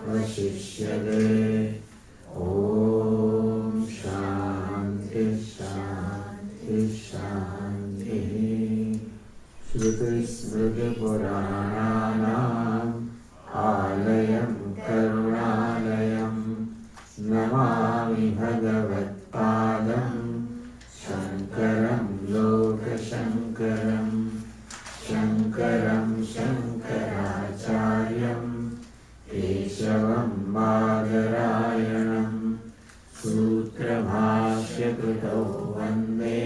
vashishyate. Om Shanti Shanti Shanti. Shruti Smriti Purananam Alayam Karunalayam Namami Bhagavad Padam Shankaram Lokashankaram Shankaram Shankaracharyam Keshavam Badarayanam Sutra Bhashya Krutau Vande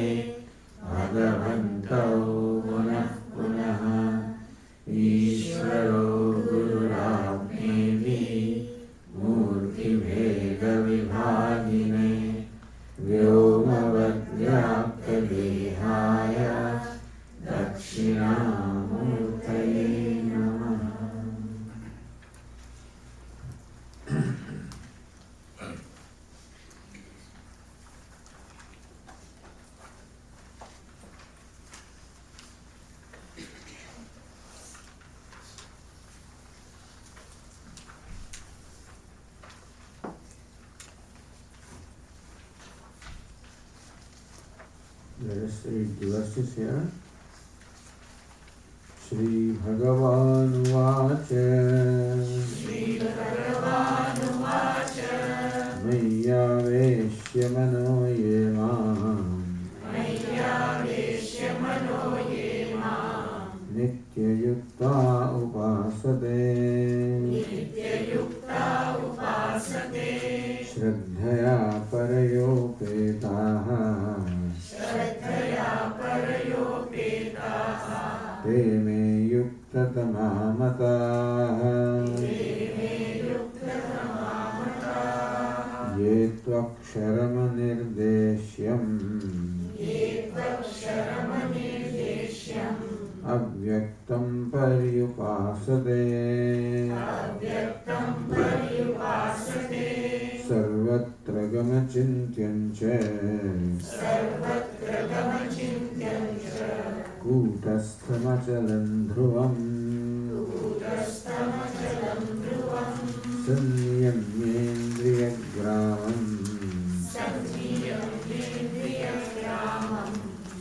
Bhagavantau Punah Punaha Ishvaro Gururabnevi Murti Bheda Vibhagine Vyomavadhyapta Dehaya Dakshinamurtaye Namaha. Let us read the verses here. Shri Bhagavan Vacha Maya Veshya Mano Yemam Nitya Yukta Upasate Shraddhaya Parayopetaha Te me yuktatama mataha Ye tvaksharama nirdeshyam Avyaktam paryupasate Sarvatra gamachintyancha Kutastamachalam dhruvam Sanyamyendriyagramam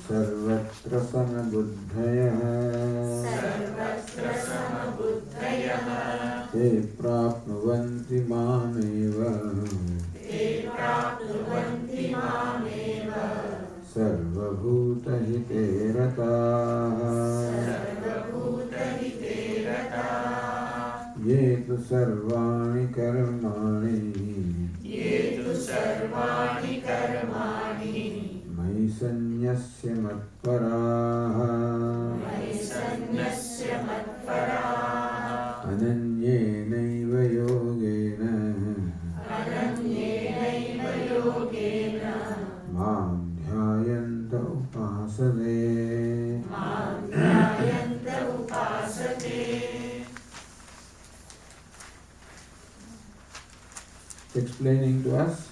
Sarvatra samabuddhayah Te prapnuvanti mameva Sarvabhuta hite rataha Ye tu sarvani karmani Mai sanyasya matparaha Ananyenaiva yogena Mam dhyayanta upasate Explaining to us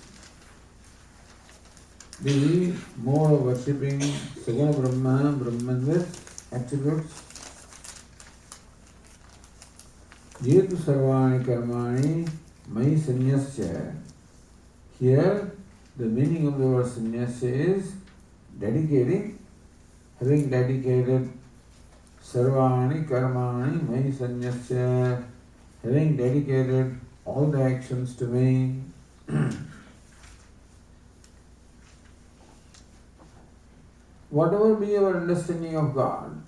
the mode of worshipping Saguna Brahma, Brahman with attributes. Yetu sarvani karmani mai sanyasya. Here, the meaning of the word sanyasya is dedicating, having dedicated sarvani karmani mai sanyasya, having dedicated all the actions to me. Whatever be our understanding of God,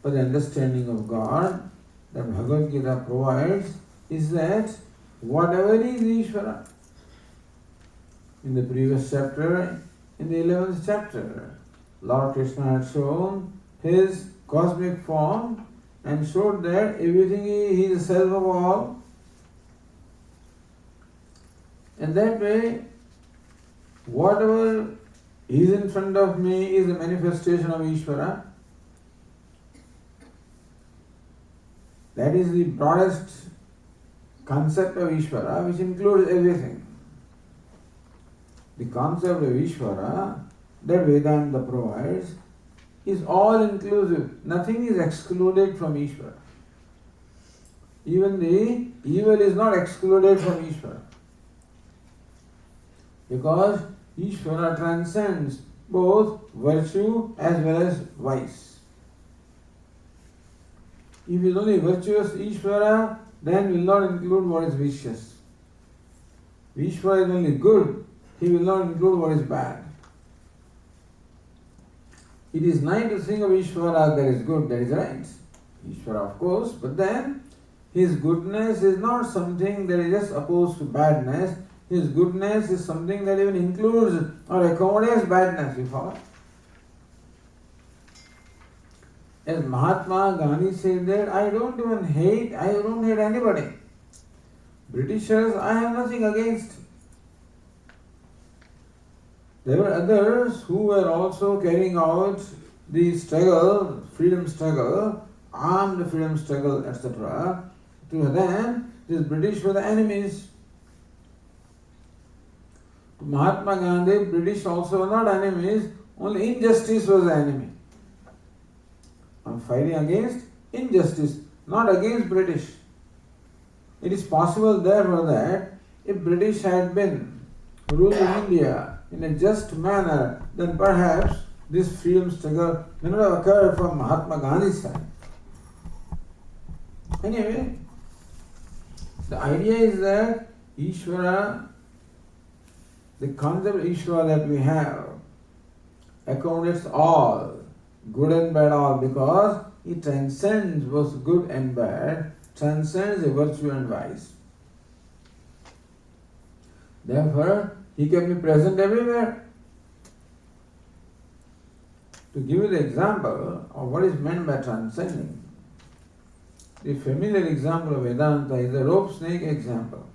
but the understanding of God that Bhagavad Gita provides is that whatever is Ishvara. In the previous chapter, in the 11th chapter, Lord Krishna had shown his cosmic form and showed that everything he is the self of all. And that way, whatever is in front of me is a manifestation of Ishvara. That is the broadest concept of Ishvara, which includes everything. The concept of Ishvara that Vedanta provides is all inclusive. Nothing is excluded from Ishvara. even the evil is not excluded from Ishvara. Because Ishvara transcends both virtue as well as vice. If it is only virtuous Ishvara, then will not include what is vicious. Ishvara is only good, he will not include what is bad. It is nice to think of Ishvara that is good, that is right. Ishvara, of course, but then his goodness is not something that is just opposed to badness. His goodness is something that even includes or accommodates badness, you follow? As Mahatma Gandhi said that, I don't hate anybody. Britishers, I have nothing against. There were others who were also carrying out the struggle, freedom struggle, armed freedom struggle, etc. To them, these British were the enemies. To Mahatma Gandhi, British also were not enemies, only injustice was the enemy. I'm fighting against injustice, not against British. It is possible therefore that if British had been ruling India in a just manner, then perhaps this freedom struggle may not have occurred from Mahatma Gandhi's side. Anyway, the idea is that Ishvara, the concept of Ishvara that we have, accommodates all, good and bad all, because it transcends both good and bad, transcends the virtue and vice. Therefore, he can be present everywhere. To give you the example of what is meant by transcending, the familiar example of Vedanta is the rope snake example.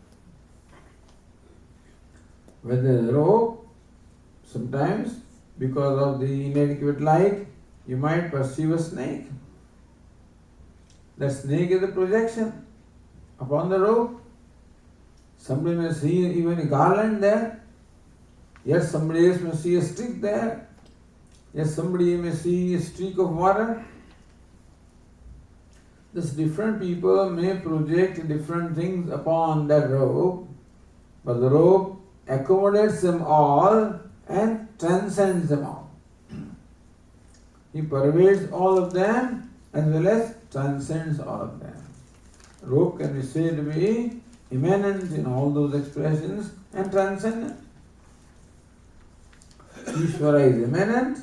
When there is a rope, sometimes because of the inadequate light, you might perceive a snake. That snake is a projection upon the rope. Somebody may see even a garland there. Yes, somebody else may see a stick there. Yes, somebody may see a streak of water. Thus, different people may project different things upon that rope, but the rope accommodates them all and transcends them all. He pervades all of them as well as transcends all of them. Rope can be said to be immanent in all those expressions and transcendent. Ishvara is immanent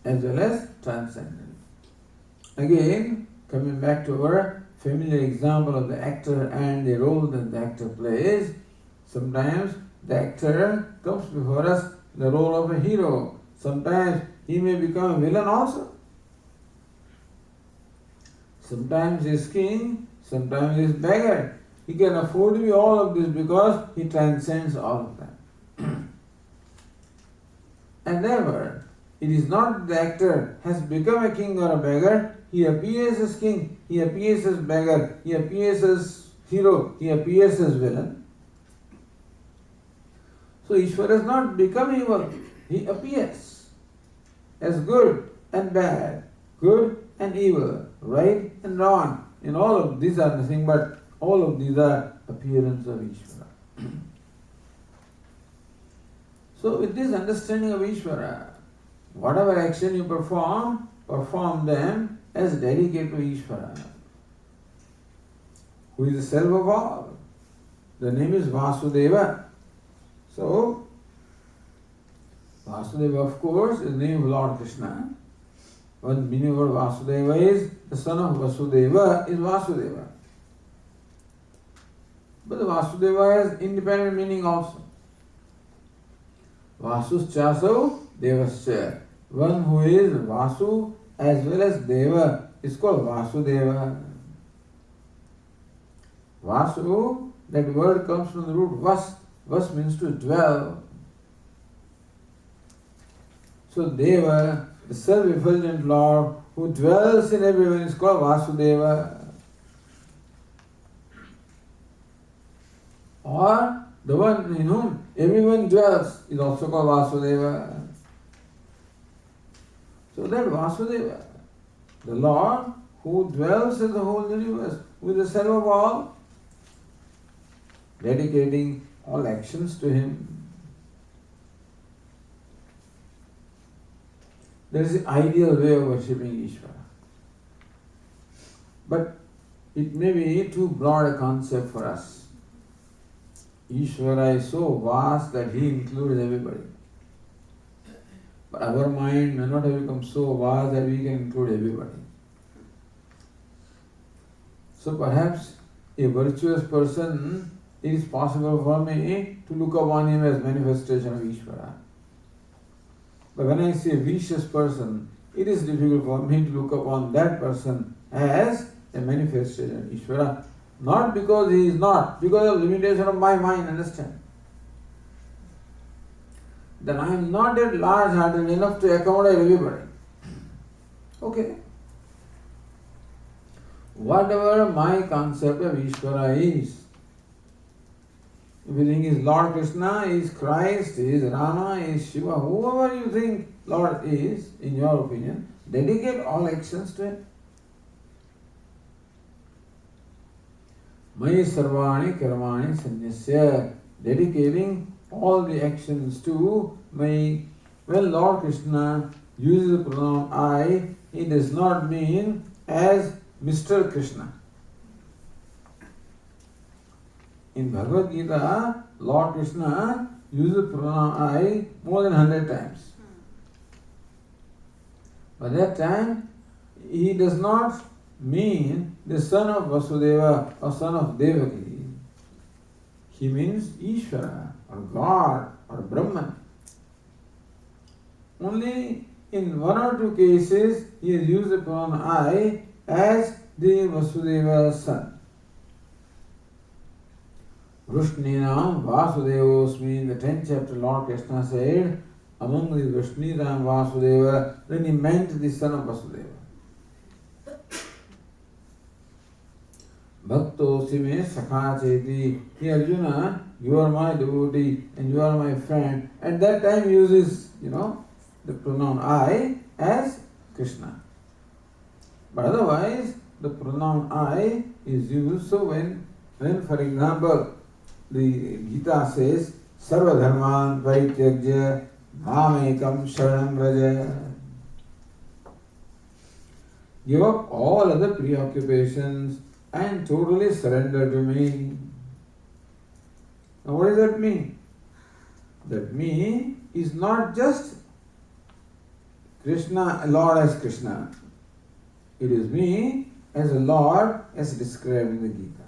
as well as transcendent. Again, coming back to our familiar example of the actor and the role that the actor plays, sometimes the actor comes before us in the role of a hero. Sometimes he may become a villain also. Sometimes he is king, sometimes he is beggar. He can afford to be all of this because he transcends all of them. And therefore, it is not the actor has become a king or a beggar. He appears as king, he appears as beggar, he appears as hero, he appears as villain. So Ishvara has not become evil. He appears as good and bad, good and evil, right and wrong. In all of these are nothing but all of these are appearance of Ishvara. So with this understanding of Ishvara, whatever action you perform them as dedicated to Ishvara, who is the self of all. The name is Vasudeva. So, Vasudeva, of course, is the name of Lord Krishna. One meaning of Vasudeva is the son of Vasudeva is Vasudeva. But the Vasudeva has independent meaning also. Vasuschaso Devascha. One who is Vasu as well as Deva is called Vasudeva. Vasu, that word comes from the root Vas. Vas means to dwell. So Deva, the self-effulgent Lord who dwells in everyone is called Vasudeva. Or the one in whom everyone dwells is also called Vasudeva. So that Vasudeva, the Lord who dwells in the whole universe, who is the server of all, dedicating all actions to him. That is the ideal way of worshipping Ishvara. But it may be too broad a concept for us. Ishvara is so vast that he includes everybody. But our mind may not have become so vast that we can include everybody. So perhaps a virtuous person, it is possible for me to look upon him as manifestation of Ishvara. But when I see a vicious person, it is difficult for me to look upon that person as a manifestation of Ishvara. Not because he is not, because of limitation of my mind, understand? Then I am not that large-hearted enough to accommodate everybody. Okay. Whatever my concept of Ishvara is, if you think is Lord Krishna, is Christ, is Rama, is Shiva, whoever you think Lord is, in your opinion, dedicate all actions to him. Mai sarvani karmani sanyasya, dedicating all the actions to Mai. When Lord Krishna uses the pronoun I, it does not mean as Mr. Krishna. In Bhagavad Gita, Lord Krishna uses the pronoun I more than 100 times. By that time, he does not mean the son of Vasudeva or son of Devaki. He means Ishvara or God or Brahman. Only in one or two cases he has used the pronoun I as the Vasudeva's son. Vrishninam Vasudevosmi, in the 10th chapter, Lord Krishna said, among the Vrishninam Vasudeva, then he meant the son of Vasudeva. Bhaktosi me sakha cheti, hey Arjuna, you are my devotee and you are my friend. At that time he uses, the pronoun I as Krishna. But otherwise, the pronoun I is used. So when for example, the Gita says, Sarva dharman parityajya mamekam sharanam vraja. Give up all other preoccupations and totally surrender to me. Now what does that mean? That me is not just Krishna, Lord as Krishna. It is me as a Lord as described in the Gita.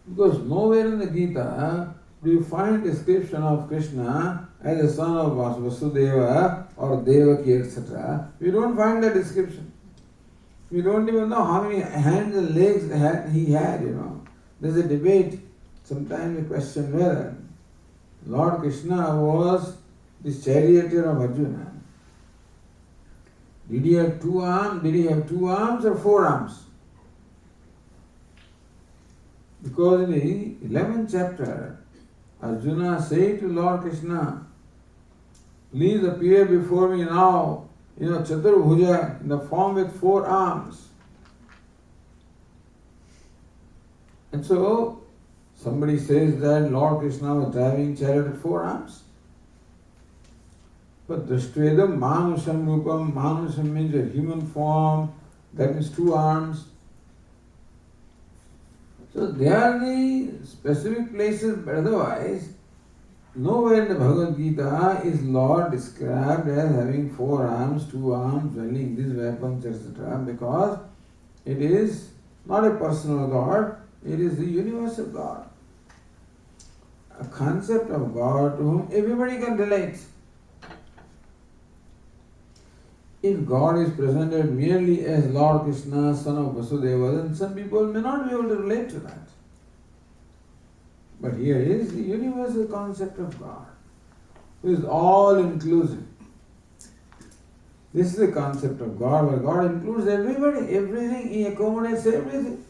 Because nowhere in the Gita do you find description of Krishna as a son of Vasudeva or Devaki, etc. We don't find that description. We don't even know how many hands and legs he had, There's a debate. Sometimes we question whether Lord Krishna was the charioteer of Arjuna. Did he have two arms? Did he have 2 arms or 4 arms? Because in the 11th chapter, Arjuna said to Lord Krishna, please appear before me now, Chaturbhuja, in the form with 4 arms. And so, somebody says that Lord Krishna was driving chariot with 4 arms. But Drishtvedam Manusham Rupam, Manusham means a human form, that means 2 arms. So they are the specific places, but otherwise, nowhere in the Bhagavad Gita is Lord described as having 4 arms, 2 arms, wielding these weapons, etc. Because it is not a personal God, it is the universal God. A concept of God to whom everybody can relate. If God is presented merely as Lord Krishna, son of Vasudeva, then some people may not be able to relate to that. But here is the universal concept of God, who is all-inclusive. This is the concept of God, where God includes everybody, everything, He accommodates everything.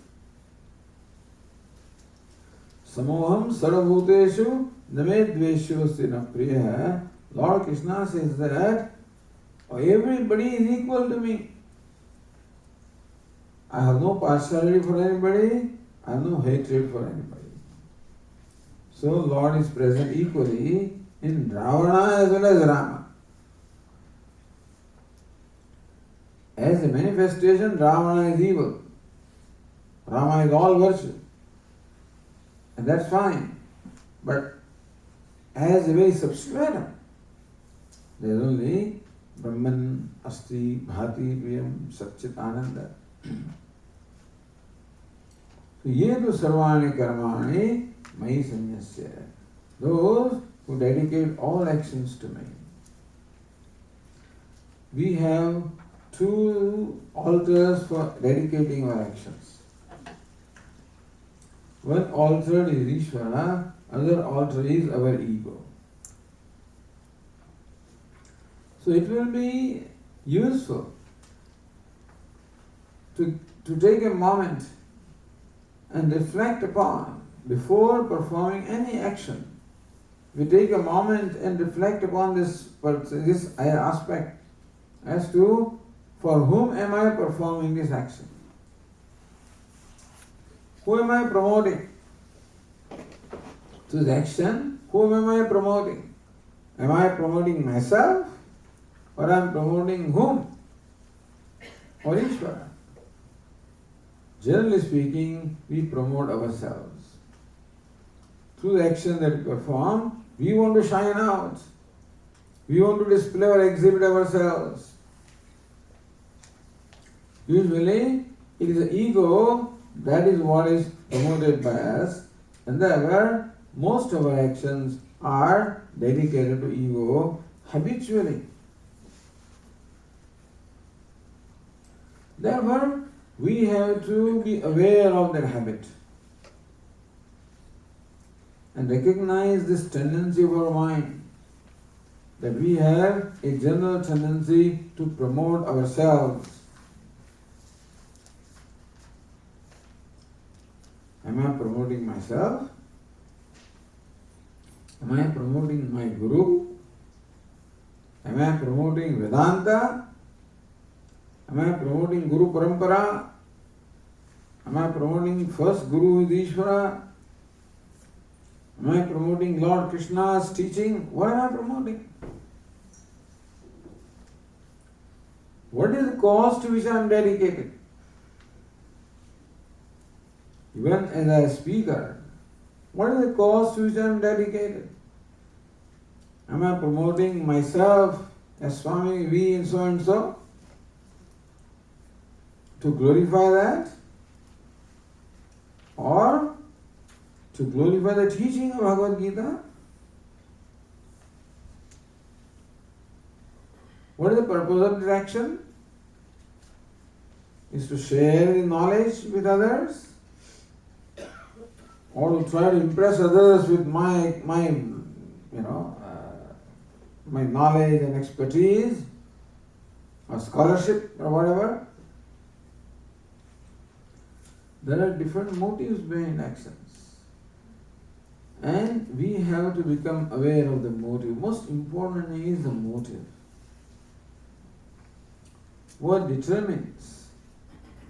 Samoham sarvabhuteshu name dveshu sina priya. Lord Krishna says that everybody is equal to me. I have no partiality for anybody, I have no hatred for anybody. So Lord is present equally in Ravana as well as Rama. As a manifestation, Ravana is evil. Rama is all virtue. And that's fine. But as a very substratum, there is only Brahman, Asti, Bhati, Priyam, Satchit, Ananda. So, ye tu sarvani karmani mai sanyasya. Those who dedicate all actions to me. We have two altars for dedicating our actions. One altar is Ishvara, other altar is our ego. So it will be useful to take a moment and reflect upon before performing any action. We take a moment and reflect upon this aspect as to for whom am I performing this action? Who am I promoting? Through the action, whom am I promoting? Am I promoting myself or am I promoting whom? Or Ishvara? Generally speaking, we promote ourselves. Through the action that we perform, we want to shine out. We want to display or exhibit ourselves. Usually, it is the ego that is what is promoted by us, and therefore, most of our actions are dedicated to ego habitually. Therefore, we have to be aware of that habit and recognize this tendency of our mind, that we have a general tendency to promote ourselves. Am I promoting myself? Am I promoting my Guru? Am I promoting Vedanta? Am I promoting Guru Parampara? Am I promoting first Guru is Ishvara? Am I promoting Lord Krishna's teaching? What am I promoting? What is the cause to which I am dedicated? Even as a speaker, what is the cause to which I am dedicated? Am I promoting myself as Swami, we and so? To glorify that? Or to glorify the teaching of Bhagavad Gita? What is the purpose of this action? Is to share the knowledge with others? Or to try to impress others with my knowledge and expertise or scholarship or whatever? There are different motives behind actions. And we have to become aware of the motive. Most important is the motive. What determines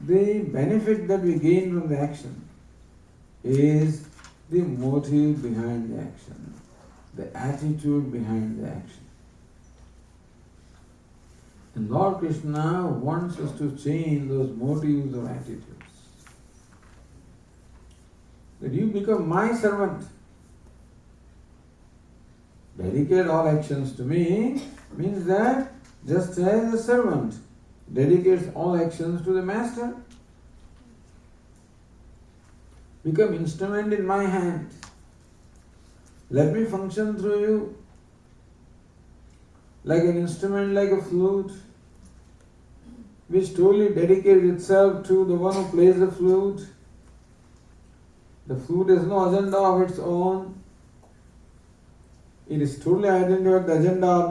the benefit that we gain from the action is the motive behind the action, the attitude behind the action. And Lord Krishna wants us to change those motives or attitudes. That you become my servant. Dedicate all actions to me means that just as a servant dedicates all actions to the master, become instrument in my hand. Let me function through you like an instrument, like a flute, which totally dedicates itself to the one who plays the flute. The flute has no agenda of its own. It is totally identical with the agenda of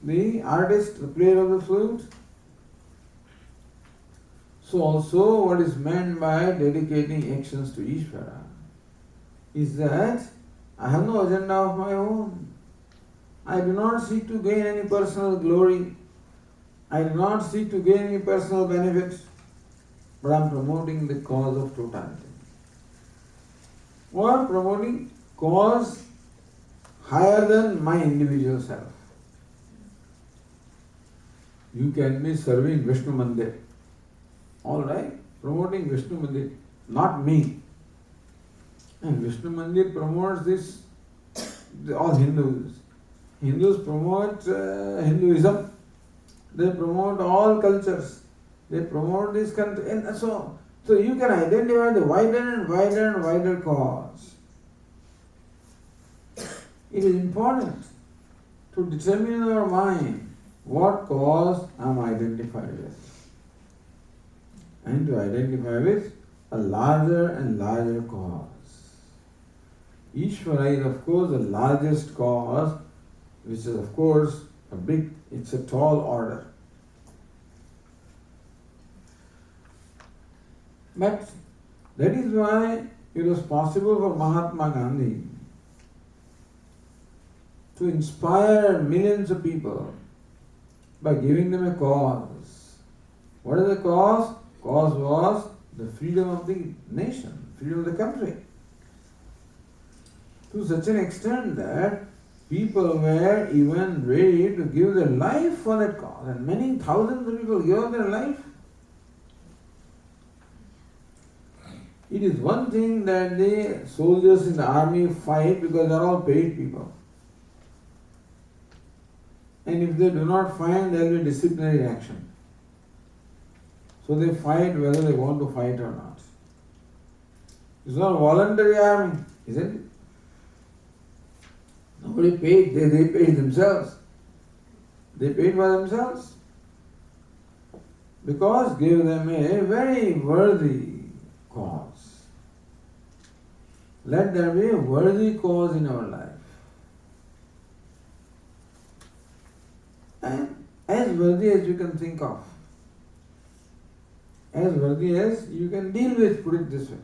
the artist, the player of the flute. So also what is meant by dedicating actions to Ishvara is that I have no agenda of my own. I do not seek to gain any personal glory. I do not seek to gain any personal benefits. but I am promoting the cause of totality. Or promoting cause higher than my individual self. You can be serving Vishnu Mandir. Alright? Promoting Vishnu Mandir, not me. And Vishnu Mandir promotes this, all Hindus. Hindus promote Hinduism. They promote all cultures. They promote this country. And so you can identify the wider and wider and wider cause. It is important to determine in our mind what cause I am identified with. And to identify with a larger and larger cause. Ishvara is of course the largest cause, which is of course it's a tall order. But that is why it was possible for Mahatma Gandhi to inspire millions of people by giving them a cause. What is the cause? Cause was the freedom of the nation, freedom of the country. To such an extent that people were even ready to give their life for that cause. And many thousands of people gave up their life. It is one thing that the soldiers in the army fight because they are all paid people. And if they do not fight, there will be disciplinary action. So they fight whether they want to fight or not. It's not a voluntary army, isn't it? Nobody paid, they paid themselves. They paid for themselves. Because gave them a very worthy cause. Let there be a worthy cause in our life. And as worthy as you can think of. As worthy as you can deal with, put it this way.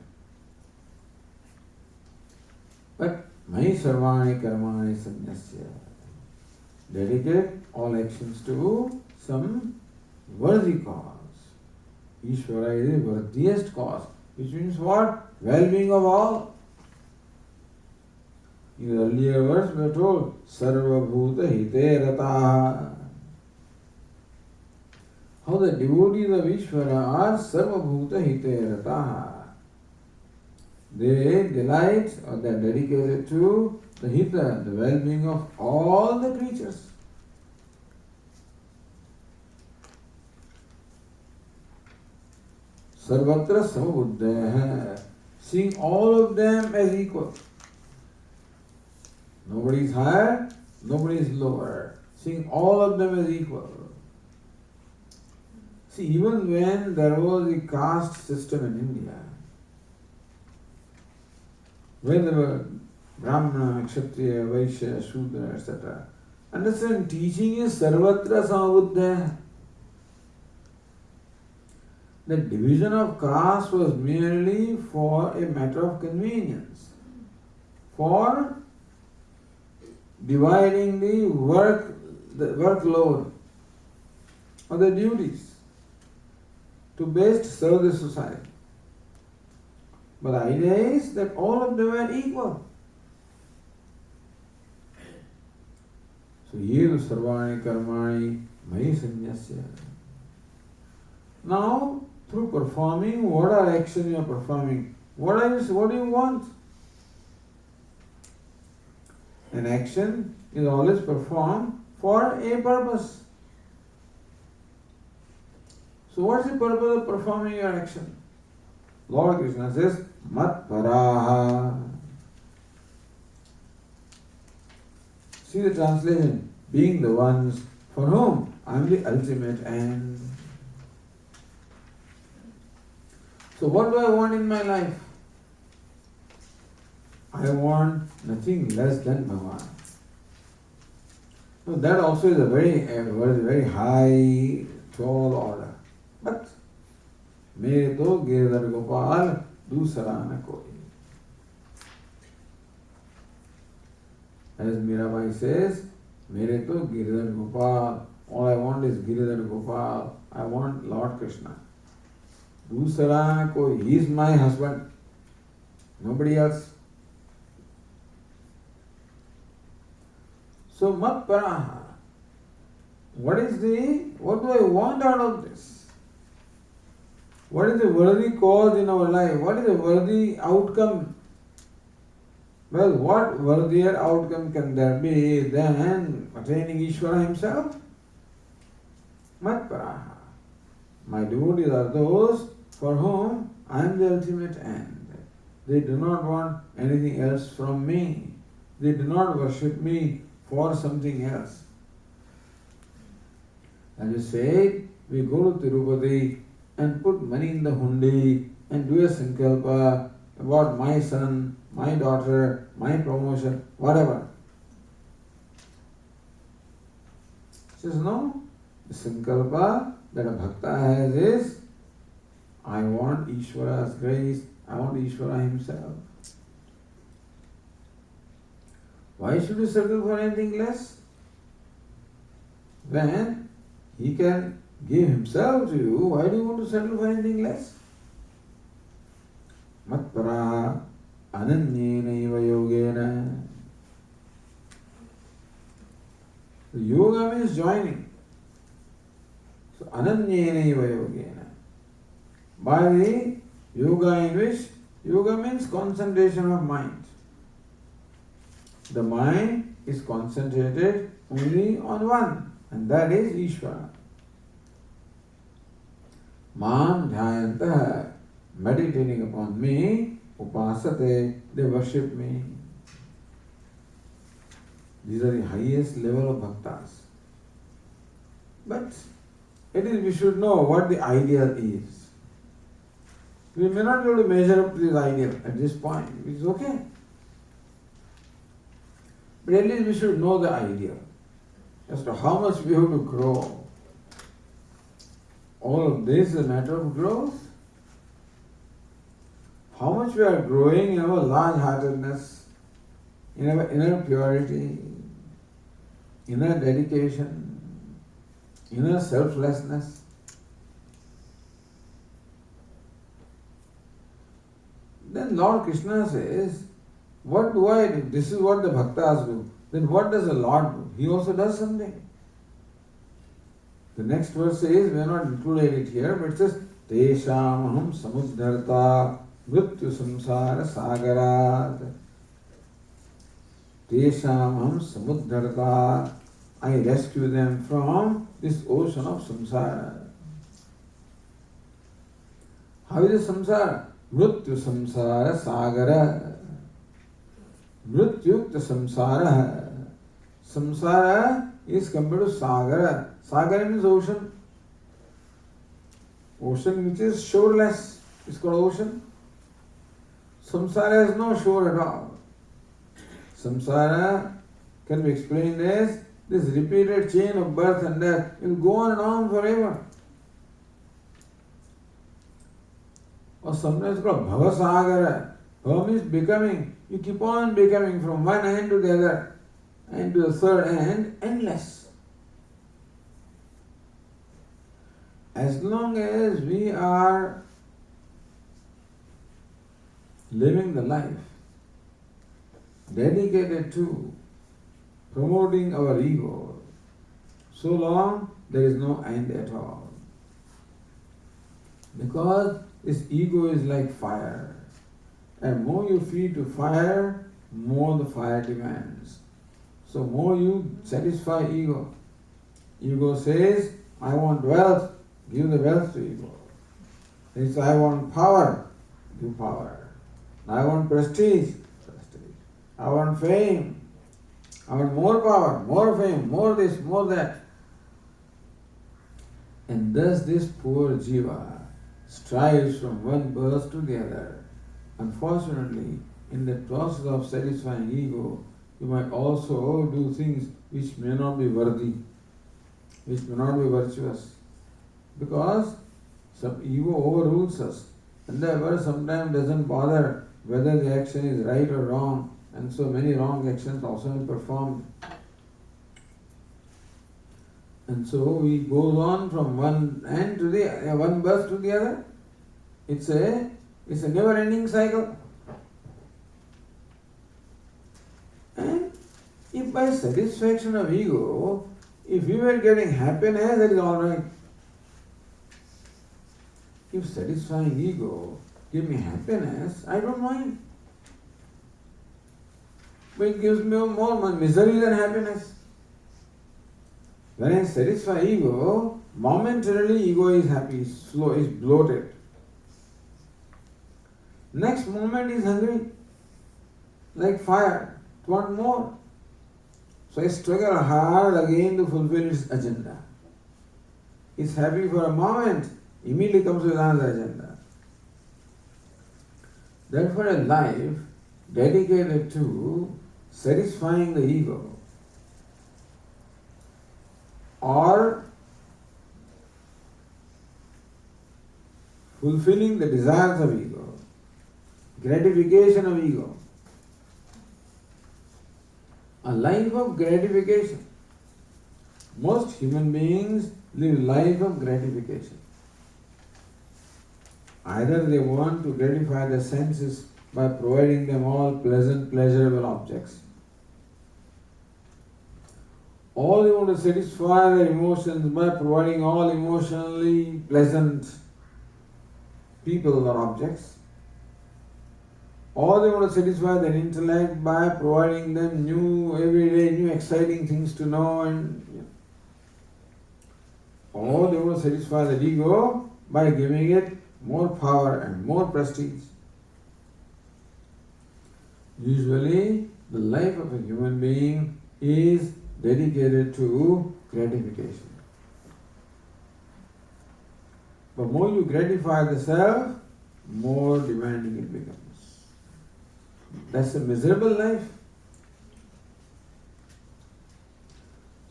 But Mai sarvani karmani sanyasya. Dedicate all actions to some worthy cause. Ishvara is the worthiest cause, which means what? Well-being of all. In the earlier verse we are told, Sarva Bhuta Hite Rataha. How the devotees of Ishvara are Sarva Bhuta Hite Rataha. They delight or they are dedicated to the hita, the well-being of all the creatures. Sarvatra Samabuddha, seeing all of them as equal. Nobody is higher, nobody is lower. Seeing all of them as equal. See, even when there was a caste system in India, when there were Brahmana, Kshatriya, Vaishya, Shudra, etc. Understand, teaching is Sarvatra Samabuddha. The division of caste was merely for a matter of convenience, for dividing the workload or the duties to best serve the society. But the idea is that all of them are equal. So, yedu sarvani karmani mai sanyasya. Now, through performing, what are actions you are performing? What do you want? An action is always performed for a purpose. So, what is the purpose of performing your action? Lord Krishna says, Mat Paraha. See the translation, being the ones for whom I am the ultimate end. So what do I want in my life? I want nothing less than Bhagwan. So that also is a very high, tall order. But मेरे तो गिरधर गोपाल दूसरा न कोई. As Mirabai says, मेरे तो Girdhar Gopal. All I want is Giridhar Gopal. I want Lord Krishna. दूसरा कोई, he is my husband, nobody else. So mat paraha. What do I want out of this? What is the worthy cause in our life? What is the worthy outcome? Well, what worthier outcome can there be than attaining Ishvara himself? Mat paraha. My devotees are those for whom I am the ultimate end. They do not want anything else from me. They do not worship me for something else. As you say, we go to Tirupati and put money in the hundi and do a sankalpa about my son, my daughter, my promotion, whatever. He says, no, the sankalpa that a bhakta has is, I want Ishvara's grace, I want Ishvara himself. Why should you settle for anything less? When he can give himself to you, why do you want to settle for anything less? Matpara ananyena yogena. Yoga means joining. So ananyena yogena. By the yoga in which yoga means concentration of mind. The mind is concentrated only on one, and that is Ishvara. Mam dhyantaha, meditating upon me, upasate, they worship me. These are the highest level of bhaktas. But it is, we should know what the ideal is. We may not be able to measure up to this ideal at this point, which is okay. But at least we should know the ideal as to how much we have to grow. All of this is a matter of growth. How much we are growing in our large-heartedness, in our inner purity, inner dedication, inner selflessness. Then Lord Krishna says, what do I do? This is what the bhaktas do. Then what does the Lord do? He also does something. The next verse says, we are not included it here, but it says, Teshamaham samudharta mrityu samsara sagarat. Teshamaham samudharta. I rescue them from this ocean of samsara. How is the samsara? Mrityu samsara sagara. Mrityukta samsara. Samsara is compared to sagara. Sagara means ocean. Ocean which is shoreless is called ocean. Samsara has no shore at all. Samsara can be explained as this repeated chain of birth and death. It will go on and on forever. Or sometimes called bhavasagara. Bhava means becoming. You keep on becoming from one end to the other, and to the third end, endless. As long as we are living the life dedicated to promoting our ego, so long there is no end at all. Because this ego is like fire. And more you feed to fire, more the fire demands. So more you satisfy ego. Ego says, I want wealth, give the wealth to ego. It says, I want power, give power. I want prestige, prestige. I want fame, I want more power, more fame, more this, more that. And thus this poor jiva strives from one birth to the other. Unfortunately, in the process of satisfying ego, you might also do things which may not be worthy, which may not be virtuous. Because some ego overrules us, and therefore sometimes doesn't bother whether the action is right or wrong, and so many wrong actions also are performed. And so we go on from one end to the one birth to the other. It's a never-ending cycle. And if by satisfaction of ego, if we were getting happiness, that is all right. If satisfying ego give me happiness, I don't mind. But it gives me more misery than happiness. When I satisfy ego, momentarily ego is happy, is slow, is bloated. Next moment is hungry, like fire, want more. So I struggle hard again to fulfill its agenda. It's happy for a moment, immediately comes with another agenda. Therefore, a life dedicated to satisfying the ego or fulfilling the desires of ego, gratification of ego, a life of gratification. Most human beings live a life of gratification. Either they want to gratify their senses by providing them all pleasant, pleasurable objects, or they want to satisfy their emotions by providing all emotionally pleasant people or objects, or they want to satisfy their intellect by providing them new, everyday, new exciting things to know, and or they want to satisfy the ego by giving it more power and more prestige. Usually, the life of a human being is dedicated to gratification. The more you gratify the self, more demanding it becomes. That's a miserable life.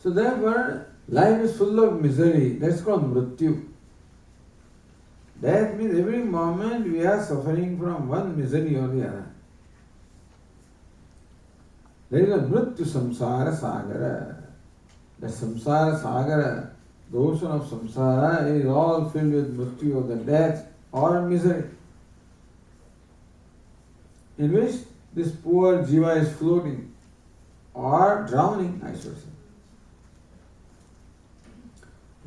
So therefore, life is full of misery. That's called mrityu. Death means every moment we are suffering from one misery or the other. There is a mrityu samsara sagara. The samsara sagara, the ocean of samsara, is all filled with mrityu, of the death or misery, in which this poor jiva is floating or drowning, I should say.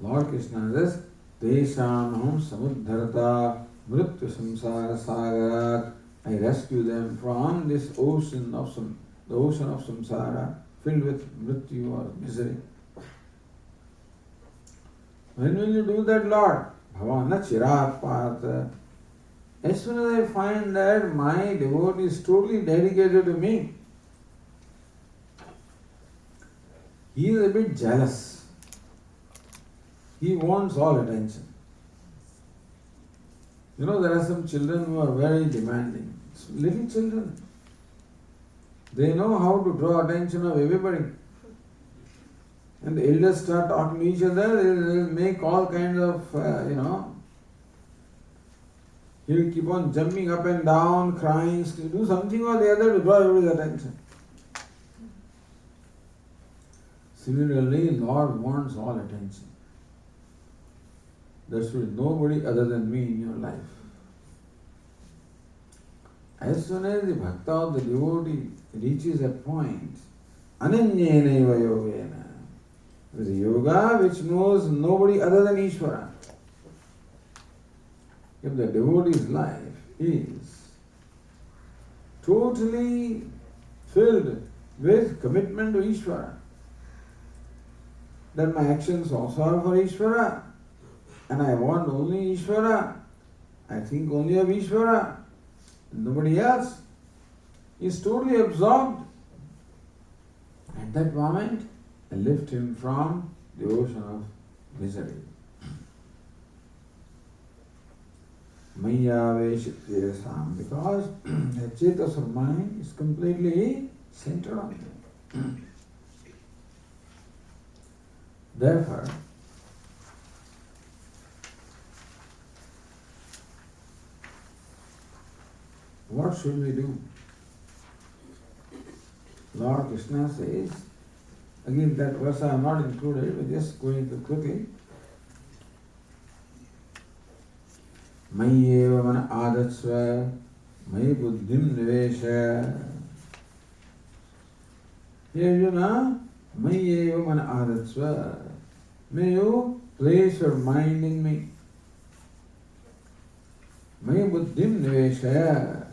Lord Krishna says, Teshamaham samudharata mrityu samsara sagarat. I rescue them from this ocean of the ocean of samsara filled with mrityu or misery. When will you do that, Lord? Bhavana chirat parta. As soon as I find that my devotee is totally dedicated to me, he is a bit jealous. He wants all attention. You know, there are some children who are very demanding. Little children. They know how to draw attention of everybody. And the elders start talking to each other, they'll make all kinds of, he'll keep on jumping up and down, crying, do something or the other to draw everybody's attention. Similarly, Lord wants all attention. There should be nobody other than me in your life. As soon as the bhakta of the devotee reaches a point, ananyenaiva yogena, there is a yoga which knows nobody other than Ishvara. If the devotee's life is totally filled with commitment to Ishvara, then my actions also are for Ishvara, and I want only Ishvara. I think only of Ishvara, nobody else. He is totally absorbed. At that moment, I lift him from the ocean of misery. Maya Veshitesam, because the chetas of mind is completely centered on him. Therefore, what should we do? Lord Krishna says, again that verse I have not included, but just going to quickly. Mayyeva mana adatsva, May buddhim nivesha. Here Arjuna, Mayyeva mana adatsva. May you place your mind in me. May buddhim nivesha.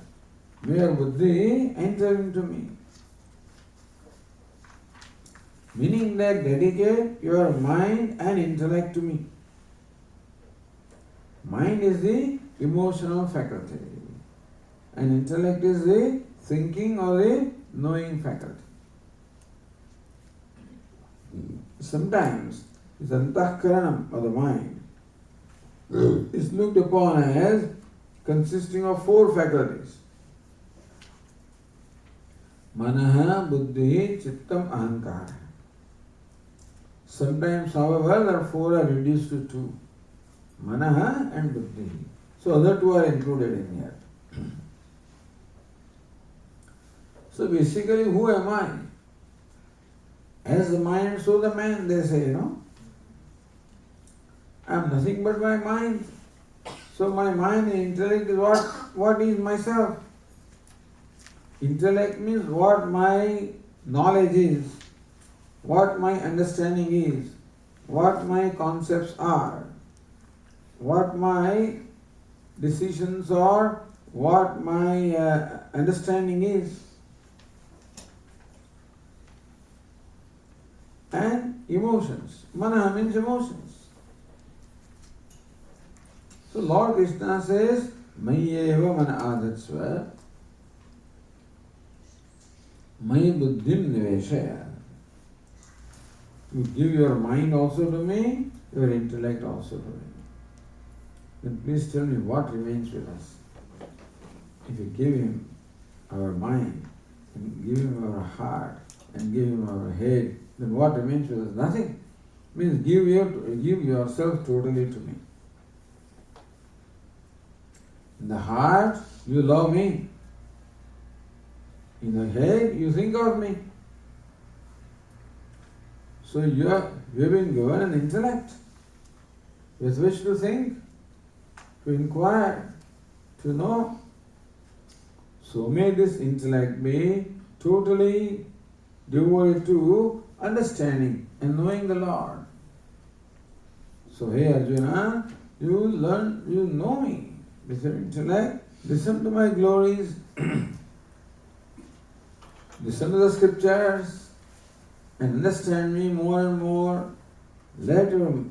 May your buddhi enter into me. Meaning that dedicate your mind and intellect to me. Mind is the emotional faculty and intellect is the thinking or the knowing faculty. Sometimes this antahkaranam or the mind is looked upon as consisting of 4 faculties. Manaha, buddhi, chittam, ahankara. Sometimes, however, the 4 are reduced to 2. Manaha and buddhi. So other 2 are included in here. So basically, who am I? As the mind, so the man, they say, I am nothing but my mind. So my mind and intellect is what is myself. Intellect means what my knowledge is, what my understanding is, what my concepts are, what my decisions are, what my understanding is. And emotions. Mana means emotions. So Lord Krishna says, Mayyeva mana adatsva, May buddhim niveshaya. You give your mind also to me, your intellect also to me. Then please tell me what remains with us. If you give him our mind, and give him our heart, and give him our head, then what remains with us? Nothing. Means give yourself totally to me. In the heart, you love me. In the head, you think of me. So you have been given an intellect with which to think, to inquire, to know. So may this intellect be totally devoted to understanding and knowing the Lord. So hey Arjuna, you know me with your intellect, listen to my glories, listen to the scriptures and understand me more and more. Let your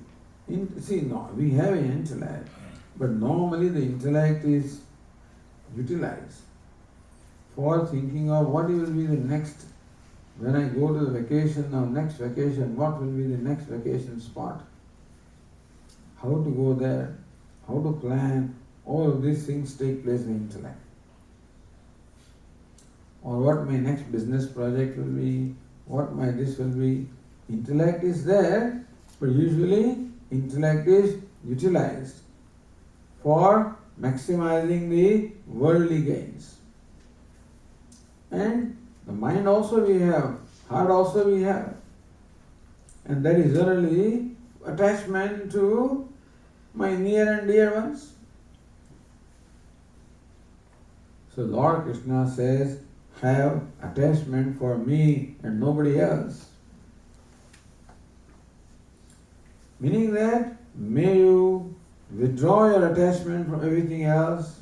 we have an intellect, but normally the intellect is utilized for thinking of what will be the next. When I go to the vacation or next vacation, what will be the next vacation spot? How to go there, how to plan, all of these things take place in intellect. Or what my next business project will be, what my this will be. Intellect is there, but usually intellect is utilized for maximizing the worldly gains. And the mind also we have, heart also we have. And that is generally attachment to my near and dear ones. So Lord Krishna says, have attachment for me and nobody else. Meaning that, may you withdraw your attachment from everything else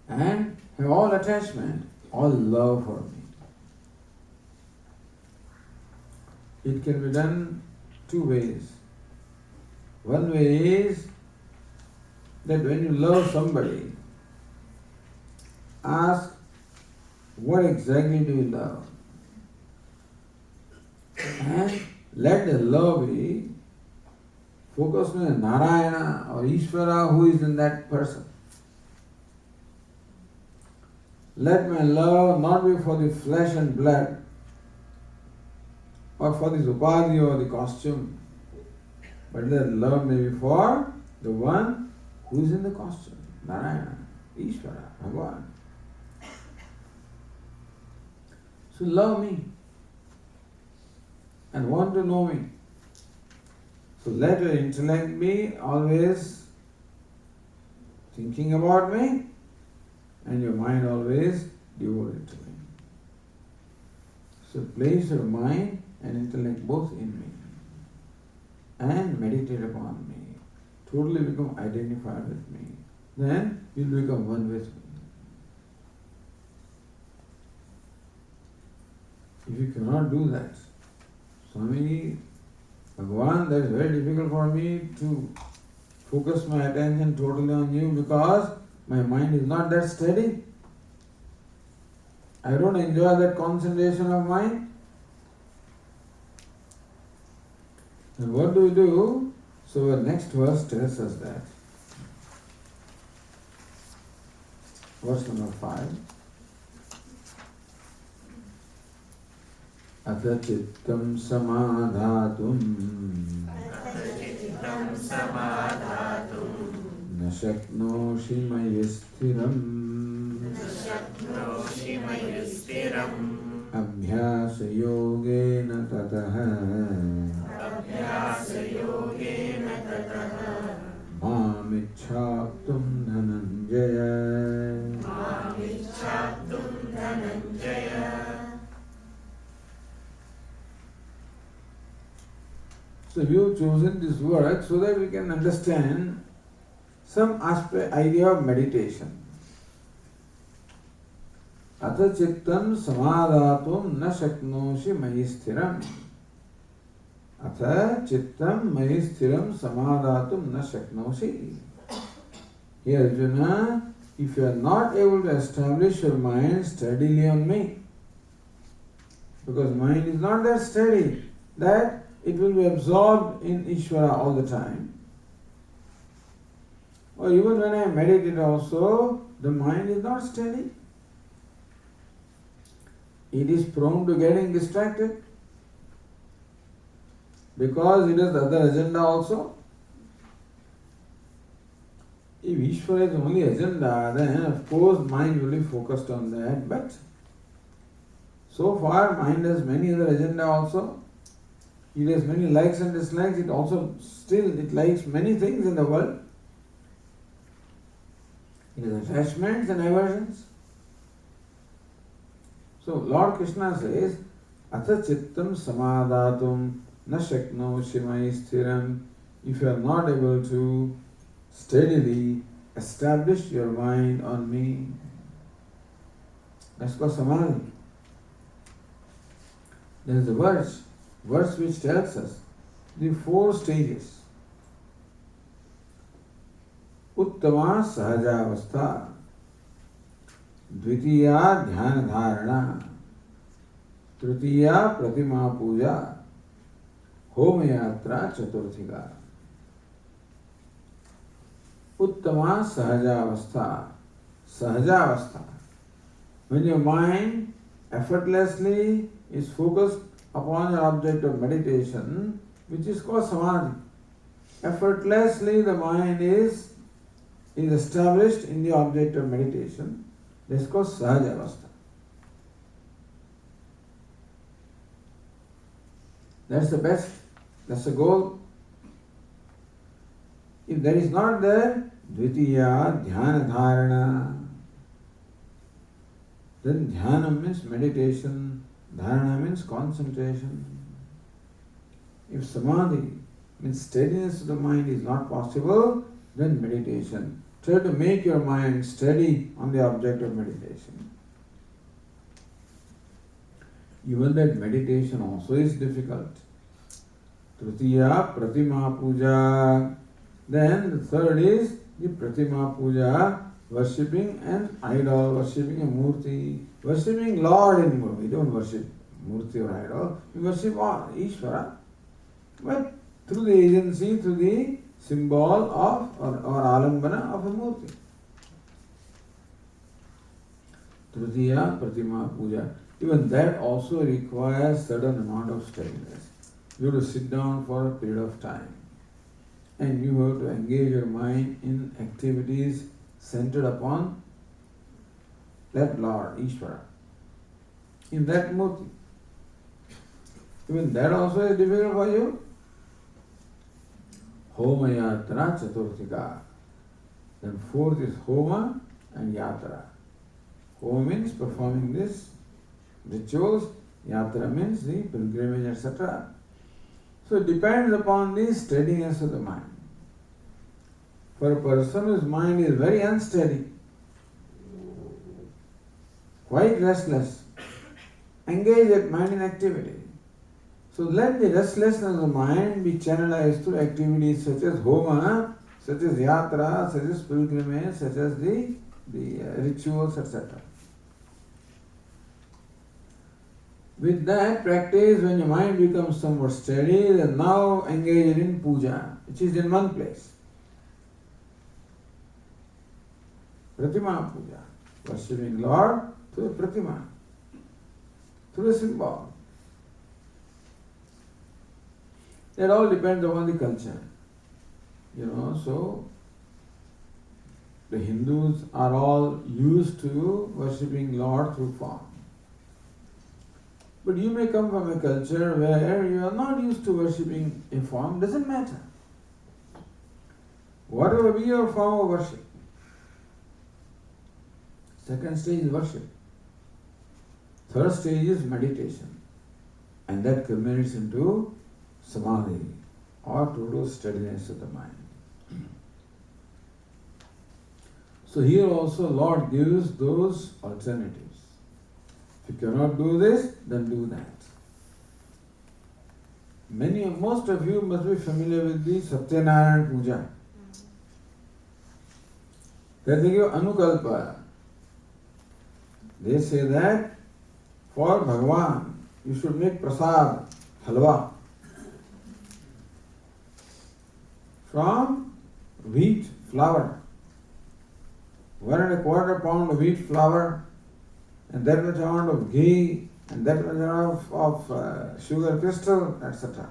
and have all attachment, all love for me. It can be done 2 ways. One way is that when you love somebody, ask, what exactly do you love? And let the love be focused on Narayana or Ishvara who is in that person. Let my love not be for the flesh and blood or for this upadhi or the costume, but let love may be for the one who is in the costume, Narayana, Ishvara, Bhagavad. So love me and want to know me. So let your intellect be always thinking about me and your mind always devoted to me. So place your mind and intellect both in me and meditate upon me. Totally become identified with me. Then you will become one with me. If you cannot do that, Swami, Bhagavan, that is very difficult for me to focus my attention totally on you because my mind is not that steady. I don't enjoy that concentration of mind. And what do we do? So the next verse tells us that. Verse number 5. अथ चित्तं समाधातुं न शक्नोषि मयि स्थिरम् अभ्यासयोगेन ततः मामिच्छाप्तुं Dhananjay. So we have chosen this word so that we can understand some aspect, idea of meditation. Atha chittam samadhatum na shaknoshi mayi sthiram. Atha chittam mayi sthiram samadhatum na shaknoshi. Here Arjuna, if you are not able to establish your mind steadily on me, because mind is not that steady, that it will be absorbed in Ishvara all the time. Or even when I meditate also, the mind is not steady. It is prone to getting distracted because it has the other agenda also. If Ishvara is only agenda, then of course mind will be focused on that. But so far mind has many other agenda also. It has many likes and dislikes. It also still it likes many things in the world. It has attachments and aversions. So Lord Krishna says, Atha chittam samadhatum na shaknoshi mayi sthiram. If you are not able to steadily establish your mind on me, that's called samadhi. There is a verse which tells us the 4 stages. Uttama sahajavastha, dvitiya dhyana dharana, tritiya pratima puja, homayatra chaturthika. Uttama sahajavastha. Sahajavastha. When your mind effortlessly is focused upon your object of meditation, which is called samadhi. Effortlessly the mind is established in the object of meditation. This is called sahajavastha. That's the best. That's the goal. If that is not there, dvitiya dhyana dharana. Then dhyana means meditation. Dharana means concentration. If samadhi means steadiness of the mind is not possible, then meditation. Try to make your mind steady on the object of meditation. Even that meditation also is difficult. Tritiya pratima puja. Then the third is the pratima puja, worshipping an idol, worshipping a murti, worshipping Lord in murti. We don't worship murti or idol. We worship Ishvara, but through the agency, through the symbol of or alambana of a murti. Tritiya pratima puja. Even that also requires certain amount of steadiness. You have to sit down for a period of time. And you have to engage your mind in activities centered upon that Lord, Ishvara, in that murti. Even that also is difficult for you. Homa Yatra Chaturthika. Then fourth is Homa and Yatra. Homa means performing this rituals, Yatra means the pilgrimage, etc. So it depends upon the steadiness of the mind. For a person whose mind is very unsteady, quite restless, engage that mind in activity. So let the restlessness of the mind be channelized through activities such as Homa, such as Yatra, such as pilgrimage, such as the rituals, etc. With that practice, when your mind becomes somewhat steady, then now engage in puja, which is in one place. Pratima puja, worshipping Lord through a pratima, through a symbol. That all depends upon the culture. So the Hindus are all used to worshipping Lord through form. But you may come from a culture where you are not used to worshipping a form, doesn't matter. Whatever be your form of worship. Second stage is worship. Third stage is meditation. And that culminates into samadhi or total steadiness of the mind. So here also Lord gives those alternatives. If you cannot do this, then do that. Most of you must be familiar with the Satyanarayana Puja. That they give Anukalpa. They say that for Bhagavan, you should make prasad, halwa, from wheat flour. 1 1/4 pound of wheat flour, and that much amount of ghee, and that much amount of sugar crystal, etc.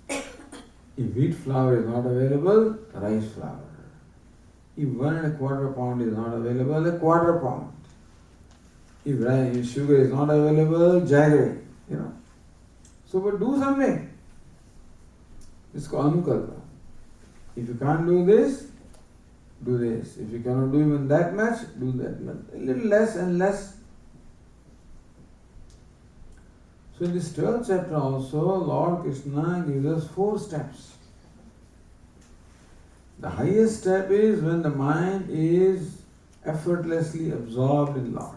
If wheat flour is not available, rice flour. If 1 1/4 pound is not available, 1/4 pound. If sugar is not available, jaggery, So, but do something. It's called Anukalpa. If you can't do this, do this. If you cannot do even that much, do that much. A little less and less. So in this 12th chapter also, Lord Krishna gives us 4 steps. The highest step is when the mind is effortlessly absorbed in Lord.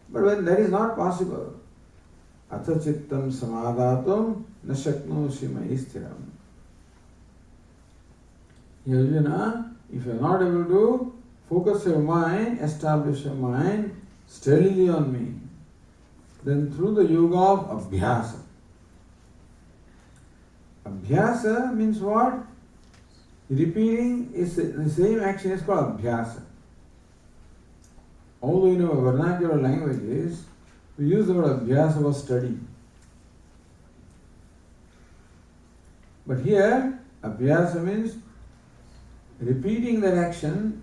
But when that is not possible, atha chittam samadhatum na shaknosi mahi sthiram. Arjuna, if you are not able to focus your mind, establish your mind steadily on me, then through the yoga of abhyasa. Abhyasa means what? Repeating is the same action is called abhyasa. Although in our vernacular languages, we use the word abhyasa for study. But here, abhyasa means repeating that action,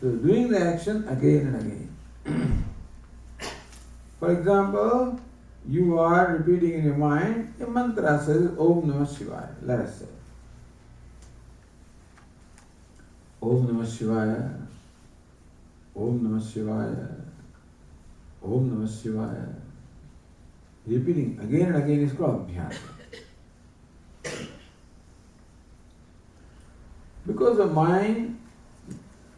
so doing the action again and again. For example, you are repeating in your mind a mantra says Om Namah Shivaya. Let us say Om Namah Shivaya, Om Namah Shivaya, Om Namah Shivaya. Repeating again and again is called abhyasa. Because the mind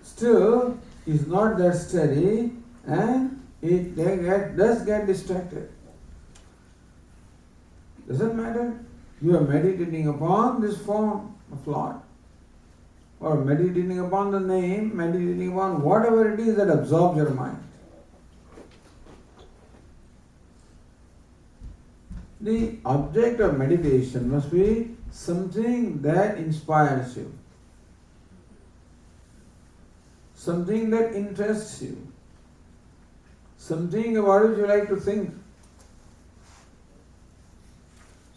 still is not that steady and it does get distracted. Doesn't matter. You are meditating upon this form of Lord, or meditating upon the name, meditating upon whatever it is that absorbs your mind. The object of meditation must be something that inspires you, something that interests you, something about which you like to think.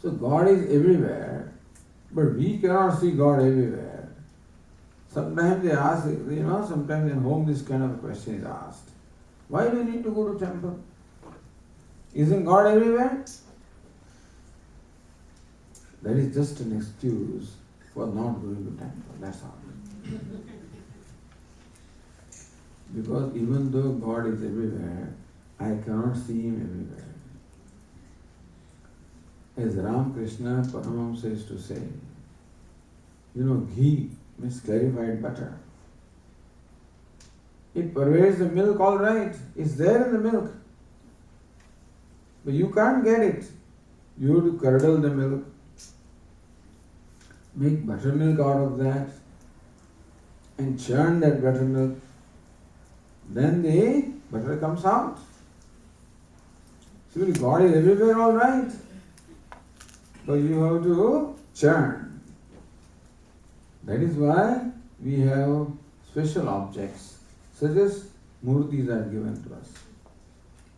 So God is everywhere, but we cannot see God everywhere. Sometimes they ask, sometimes in home this kind of question is asked. Why do you need to go to temple? Isn't God everywhere? that is just an excuse for not going to temple, that's all. Because even though God is everywhere, I cannot see Him everywhere. As Ramakrishna Paramahamsa used to say, ghee means clarified butter. It pervades the milk all right. It's there in the milk. But you can't get it. You have to curdle the milk, make buttermilk out of that, and churn that buttermilk. Then the butter comes out. So God is everywhere all right. But you have to churn. That is why we have special objects, such as murtis are given to us.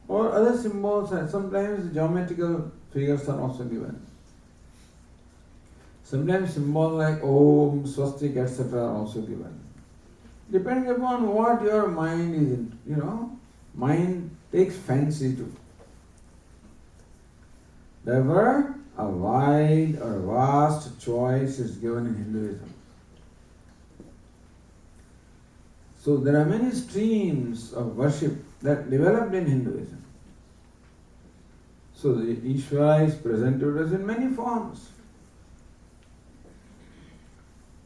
Or other symbols, and sometimes geometrical figures are also given. Sometimes symbols like Om, Swastik, etc. are also given. Depending upon what your mind is in, mind takes fancy to. Therefore, a wide or vast choice is given in Hinduism. So there are many streams of worship that developed in Hinduism. So the Ishvara is presented as in many forms.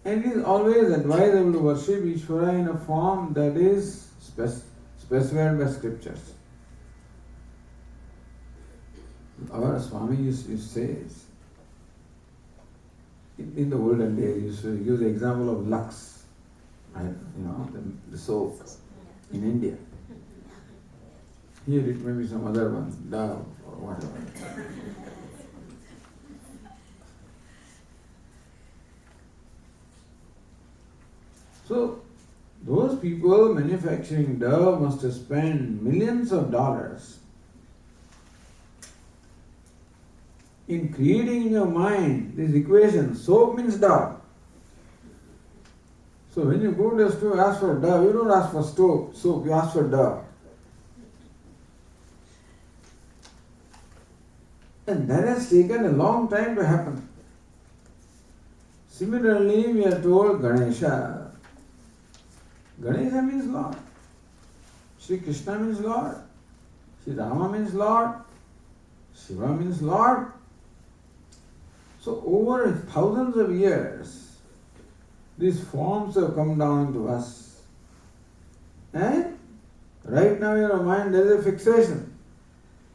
And it is always advisable to worship Ishvara in a form that is specified by scriptures. Our Swami used to say, in the olden days, he used to use the example of Lux, right? The soap in India. Here it may be some other one, Dove or whatever. So, those people manufacturing Dove must have spent millions of dollars in creating in your mind this equation, soap means Dove. So when you go to the store, ask for Dove, you don't ask for soap, you ask for Dove. And that has taken a long time to happen. Similarly, we are told Ganesha. Ganesha means Lord. Sri Krishna means Lord. Sri Rama means Lord. Shiva means Lord. So over thousands of years, these forms have come down to us. And right now in your mind there is a fixation.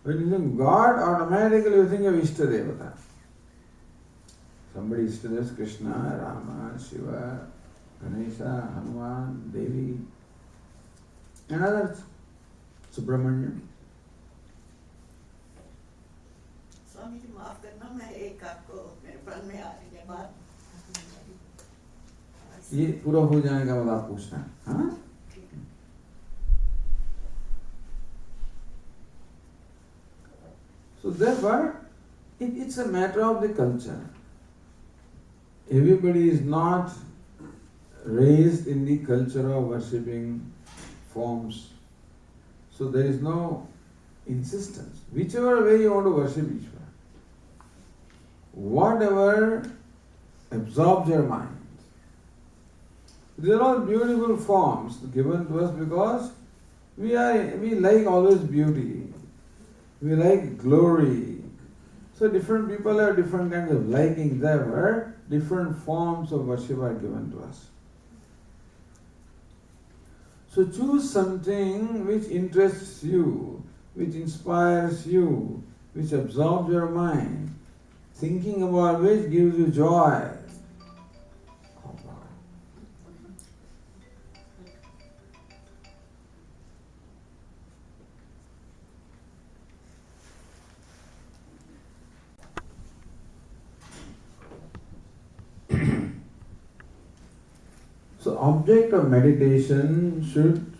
When you think God, automatically you think of Ishtadevata. Somebody Ishtadeva is Krishna, Rama, Shiva, Ganesha, Hanuman, Devi, and others. Subramanyam. Swami ji माफ करना, मैं एक आपको मेरे प्रण में आ रही है बात. ये पूरा हो जाने का बाद आप पूछना, हाँ? So therefore, it's a matter of the culture. Everybody is not raised in the culture of worshipping forms. So there is no insistence. Whichever way you want to worship Ishvara, whatever absorbs your mind. These are all beautiful forms given to us because we like always beauty. We like glory. So different people have different kinds of likings. Therefore, different forms of worship are given to us. So choose something which interests you, which inspires you, which absorbs your mind, thinking about which gives you joy. So object of meditation should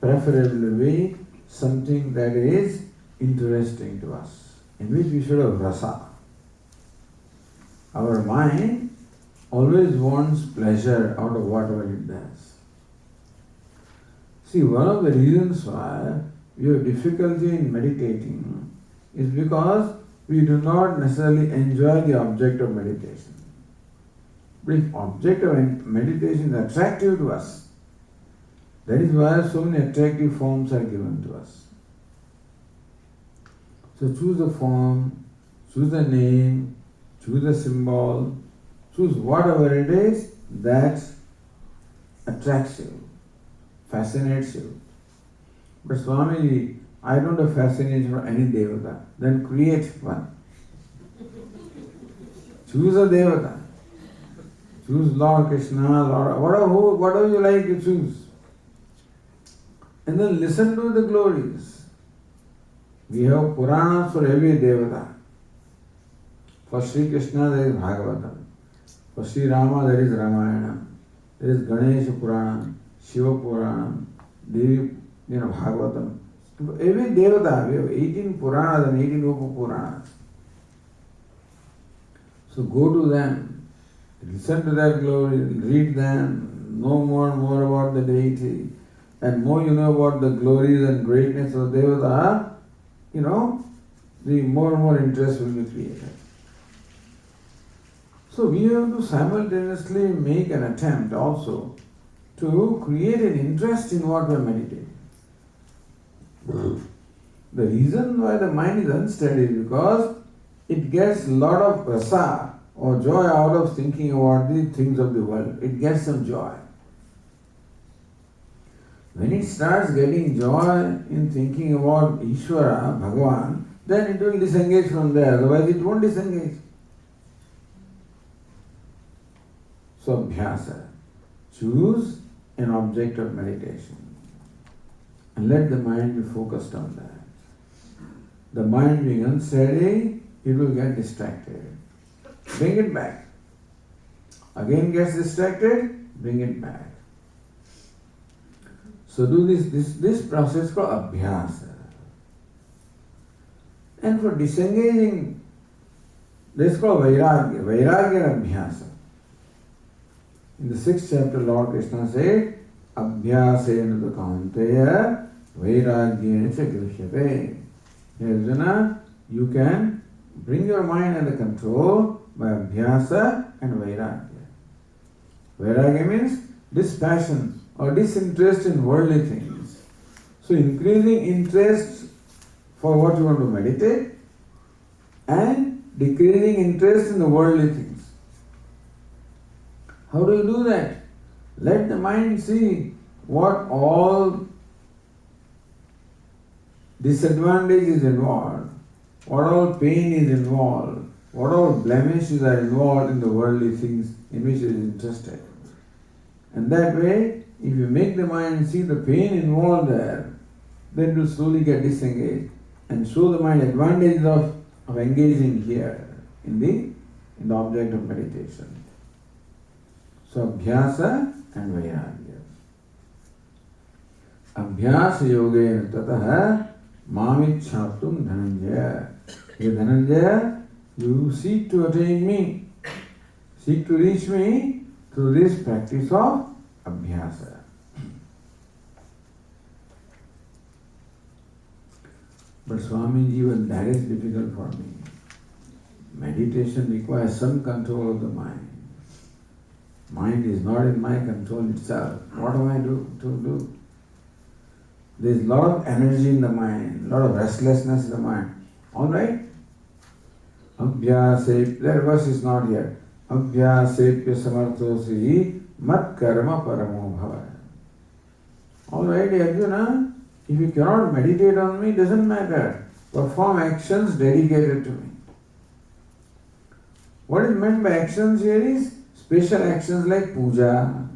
preferably be something that is interesting to us, in which we should have rasa. Our mind always wants pleasure out of whatever it does. See, one of the reasons why we have difficulty in meditating is because we do not necessarily enjoy the object of meditation. But if object of meditation is attractive to us, that is why so many attractive forms are given to us. So choose a form, choose a name, choose a symbol, choose whatever it is that attracts you, fascinates you. But Swamiji, I don't have fascination for any devata. Then create one. Choose a devata. Choose Lord Krishna, Lord, whatever you like, you choose. And then listen to the glories. We have Puranas for every devata. For Sri Krishna there is Bhagavatam. For Sri Rama there is Ramayana. There is Ganesha Purana, Shiva Purana, Devi, Bhagavatam. Every devata, we have 18 Puranas and 18 Upa Puranas. So go to them, listen to their glory, read them, know more and more about the deity, and more you know about the glories and greatness of the devata, the more and more interest will be created. So we have to simultaneously make an attempt also to create an interest in what we are meditating. The reason why the mind is unsteady is because it gets a lot of rasa or joy out of thinking about the things of the world. It gets some joy. When it starts getting joy in thinking about Ishvara, Bhagavan, then it will disengage from there, otherwise it won't disengage. So abhyasa, choose an object of meditation and let the mind be focused on that. The mind being unsteady, it will get distracted. Bring it back. Again gets distracted, bring it back. So do this process called abhyasa. And for disengaging, this is called vairagya. Vairagya and abhyasa. In the 6th chapter, Lord Krishna said, Abhyasena tu kaunteya vairagyena cha grishyate. Arjuna, you can bring your mind under control by abhyasa and vairagya. Vairagya means dispassion or disinterest in worldly things. So increasing interest for what you want to meditate and decreasing interest in the worldly things. How do you do that? Let the mind see what all disadvantage is involved, what all pain is involved, what all blemishes are involved in the worldly things in which it is interested. And that way, if you make the mind see the pain involved there, then it will slowly get disengaged and show the mind advantages of engaging here in the object of meditation. So abhyasa and vairagya. Abhyasa yogena tataha mamichhaptum dhananjaya. Hey Dhananjaya, you seek to attain me, seek to reach me through this practice of abhyasa. But Swamiji, even that is difficult for me. Meditation requires some control of the mind. Mind is not in my control itself. What am I to do? There is a lot of energy in the mind, a lot of restlessness in the mind. Alright? Abhyasep, that verse is not here. Abhyasepya samarthosi mat karma paramo bhava. Alright, Arjuna, if you cannot meditate on me, doesn't matter. Perform actions dedicated to me. What is meant by actions here is special actions like puja.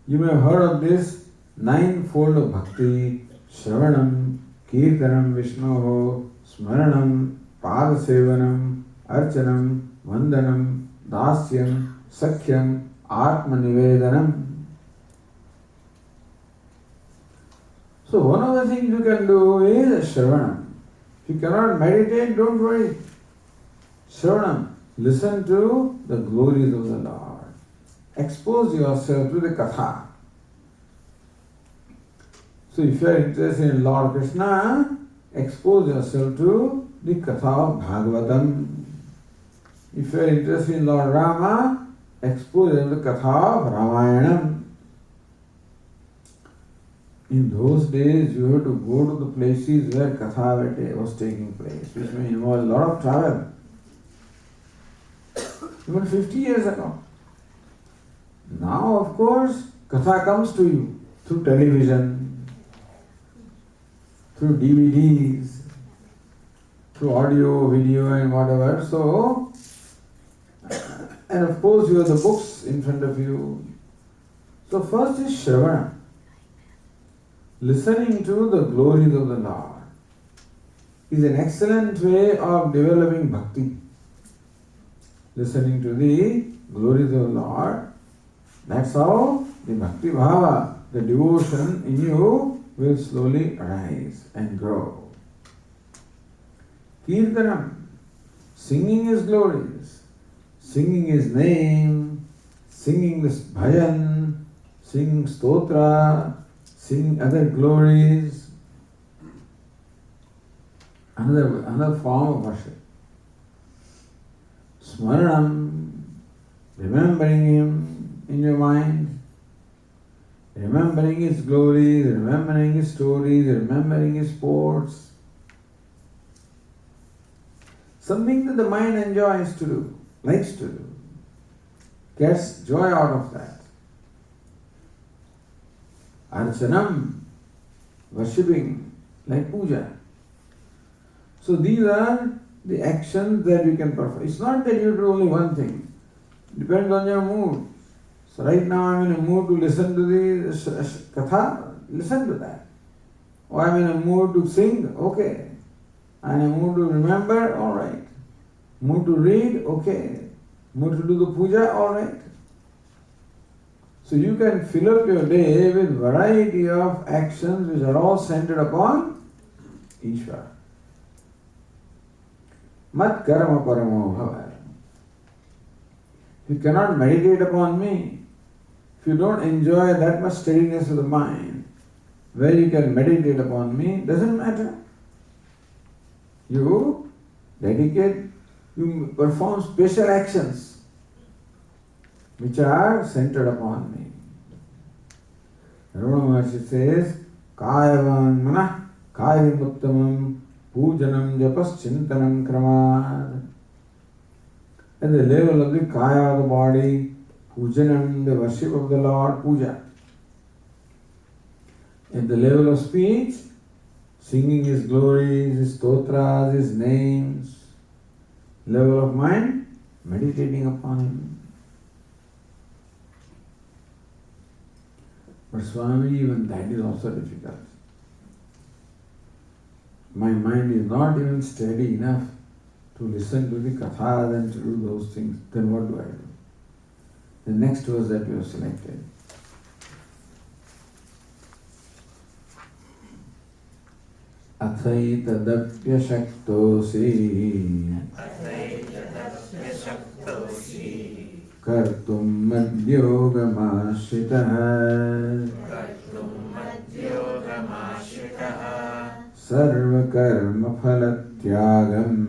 You may have heard of this ninefold of bhakti: Shravanam, Kirtanam Vishnoho, Smaranam, Padasevanam, Archanam, Vandanam, Dasyam, Sakhyam, Atmanivedanam. So one of the things you can do is Shravanam. If you cannot meditate, don't worry. Shravanam. Listen to the glories of the Lord. Expose yourself to the katha. So if you are interested in Lord Krishna, expose yourself to the Katha of Bhagavatam. If you are interested in Lord Rama, expose them the Katha of Ramayanam. In those days, you had to go to the places where Katha was taking place, which may involve a lot of travel. Even 50 years ago. Now, of course, Katha comes to you through television, through DVDs, through audio, video and whatever. So, and of course you have the books in front of you. So first is Shravana. Listening to the glories of the Lord is an excellent way of developing bhakti. Listening to the glories of the Lord, that's how the bhakti bhava, the devotion in you will slowly rise and grow. Kirtanam, singing His glories, singing His name, singing this bhajan, singing stotra, singing other glories, another form of worship. Smaranam, remembering Him in your mind, remembering His glories, remembering His stories, remembering His sports. Something that the mind enjoys to do, likes to do, gets joy out of that. Archanam, worshipping, like puja. So these are the actions that you can perform. It's not that you do only one thing. It depends on your mood. So right now I'm in a mood to listen to the katha, listen to that. Or I'm in a mood to sing, okay. I'm in a mood to remember, alright. Mood to read, okay. Mood to do the puja, alright. So you can fill up your day with variety of actions which are all centered upon Ishvara. Mat karma paramo bhava. If you cannot meditate upon me, if you don't enjoy that much steadiness of the mind, where you can meditate upon me, doesn't matter. You dedicate, you perform special actions which are centered upon me. Ramana Maharshi says, Kayavan manah kayamuttamam pujanam japas chintanam kramad. At the level of the kaya, the body, pujanam, the worship of the Lord, puja. At the level of speech, singing His glories, His stotras, His names. Level of mind, meditating upon Him. But Swami, even that is also difficult. My mind is not even steady enough to listen to the kathas and to do those things. Then what do I do? The next verse that we have selected. Athayitadapyashaktosi कर्तुं मद्योगमाश्रितः सर्वकर्मफलत्यागम्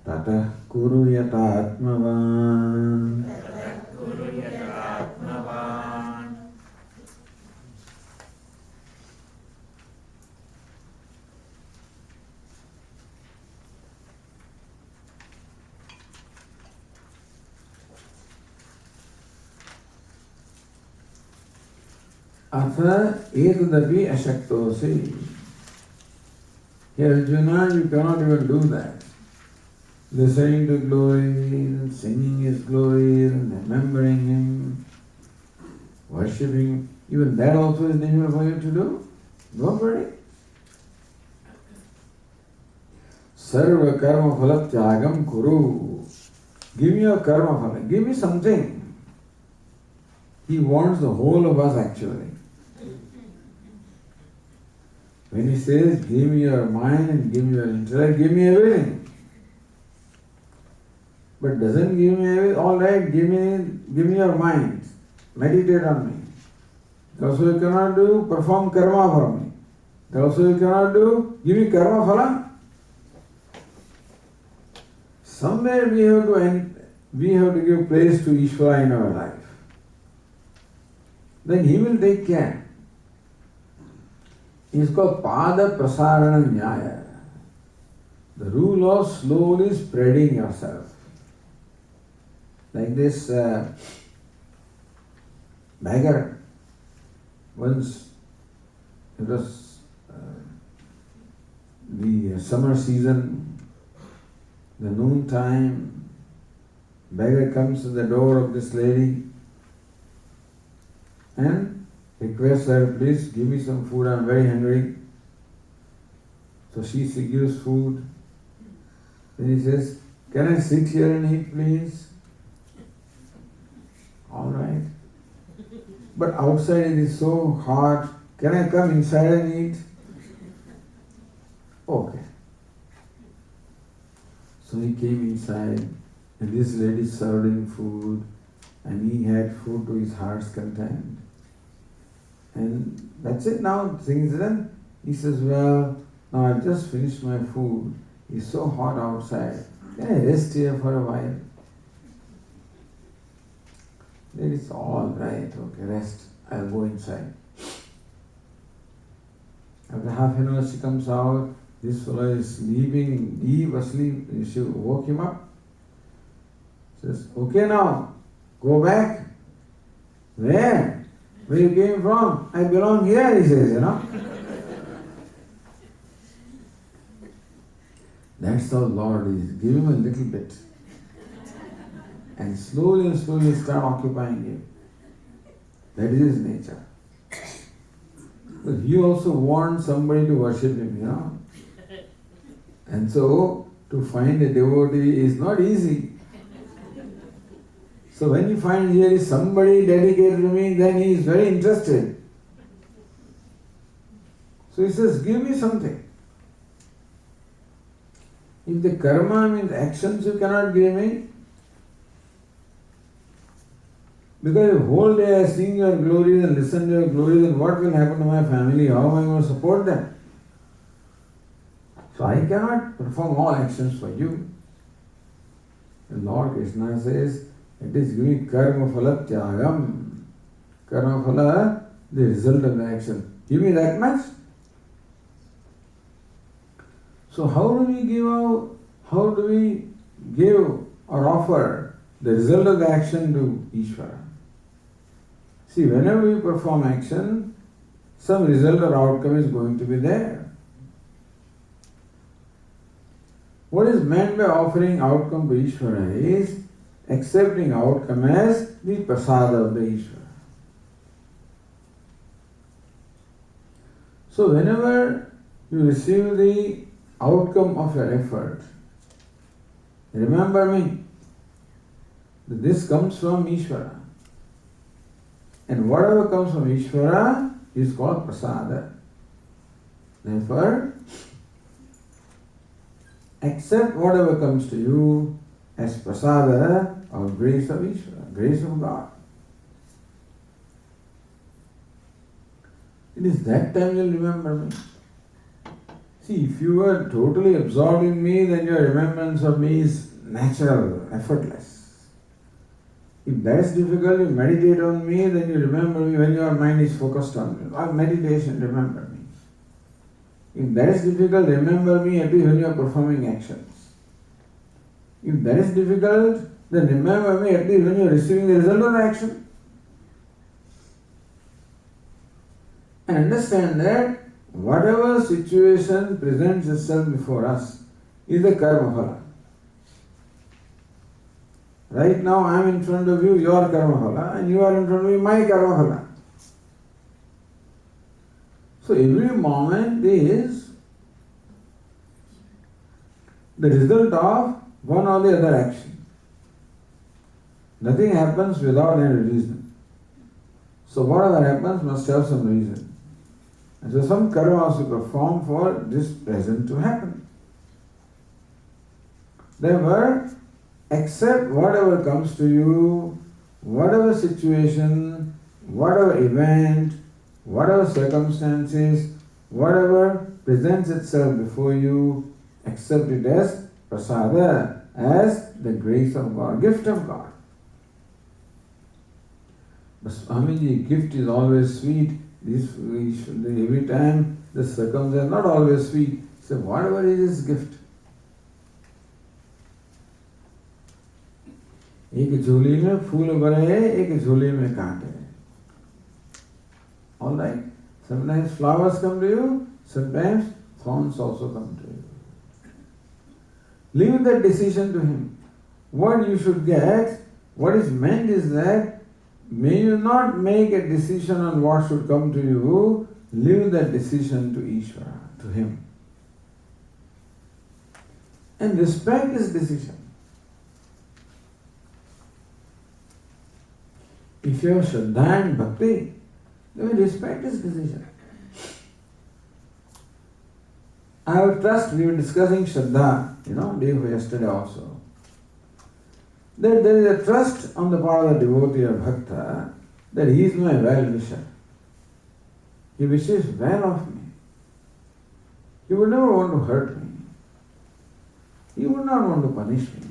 ततः कुरु यतात्मवान्. Atha etadapi ashaktosi. Here Arjuna, you cannot even do that. Listening to glories, singing His glories, remembering Him, worshipping, even that also is difficult for you to do. Don't worry. Sarva karma phala tyagam kuru. Give me your karma phala. Give me something. He wants the whole of us actually. When He says, give me your mind and give me your intellect, give me everything. But doesn't give me everything, alright, give me your mind. Meditate on me. Also you cannot perform karma for me. That also you cannot do. Give me karma phala. Somewhere we have to give praise to Ishvara in our life. Then he will take care. It's called Pada Prasarana Nyaya. The rule of slowly spreading yourself. Like this beggar. Once it was the summer season, the noon time, beggar comes to the door of this lady and requests her, please give me some food, I'm very hungry. So she gives food. Then he says, can I sit here and eat, please? All right. But outside it is so hot. Can I come inside and eat? Okay. So he came inside and this lady served him food and he had food to his heart's content. And that's it now, things done. He says, well, now I've just finished my food. It's so hot outside. Can I rest here for a while? Then it's all right, okay, rest. I'll go inside. After half an hour she comes out. This fellow is sleeping, deep asleep. She woke him up. Says, okay now, go back. Where? Where you came from? I belong here, he says, That's how Lord is. Give him a little bit. And slowly start occupying him. That is his nature. But he also wants somebody to worship him, And so, to find a devotee is not easy. So when you find here is somebody dedicated to me, then he is very interested. So he says, give me something. If the karma means actions you cannot give me, because the whole day I sing your glories and listen to your glories, then what will happen to my family? How am I going to support them? So I cannot perform all actions for you. And Lord Krishna says, it is giving karma phala tyagam. Karma phala, the result of the action. Give me that much. So how do we give or offer the result of the action to Ishvara? See, whenever we perform action, some result or outcome is going to be there. What is meant by offering outcome to Ishvara is accepting outcome as the prasada of the Ishvara. So whenever you receive the outcome of your effort, remember me, that this comes from Ishvara. And whatever comes from Ishvara is called prasada. Therefore, accept whatever comes to you as prasada or grace of Ishvara, grace of God. It is that time you'll remember me. See, if you are totally absorbed in me, then your remembrance of me is natural, effortless. If that is difficult, you meditate on me, then you remember me when your mind is focused on me. Or meditation, remember me. If that is difficult, remember me at least when you are performing actions. If that is difficult, then remember me at least when you are receiving the result of the action. And understand that whatever situation presents itself before us is the karma phala. Right now I am in front of you, your karma phala, and you are in front of me, my karma phala. So every moment is the result of one or the other action. Nothing happens without any reason. So whatever happens must have some reason. And so some karma has to perform for this present to happen. Therefore, accept whatever comes to you, whatever situation, whatever event, whatever circumstances, whatever presents itself before you, accept it as prasada, as the grace of God, gift of God. But Swamiji, gift is always sweet. Every time the circumstances are not always sweet. So whatever is gift. एक झोली में फूल भरे एक झोली में कांटे. All right. Sometimes flowers come to you. Sometimes thorns also come to you. Leave that decision to Him. What you should get, what is meant is that may you not make a decision on what should come to you. Leave that decision to Ishvara, to Him. And respect His decision. If you have Shraddha and Bhakti, then we respect His decision. I have trust, we were discussing Shraddha, day before yesterday also. That there is a trust on the part of the devotee or bhakta that he is my well-wisher. He wishes well of me. He would never want to hurt me. He would not want to punish me.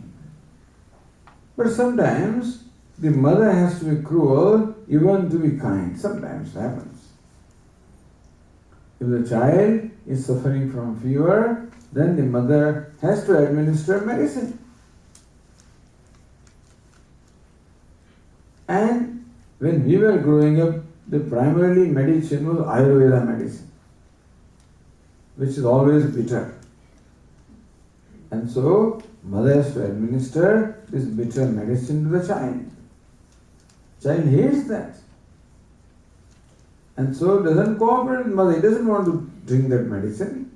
But sometimes the mother has to be cruel even to be kind. Sometimes it happens. If the child is suffering from fever, then the mother has to administer medicine. And when we were growing up, the primarily medicine was Ayurveda medicine, which is always bitter. And so, mother has to administer this bitter medicine to the child. Child hates that. And so doesn't cooperate with mother. He doesn't want to drink that medicine.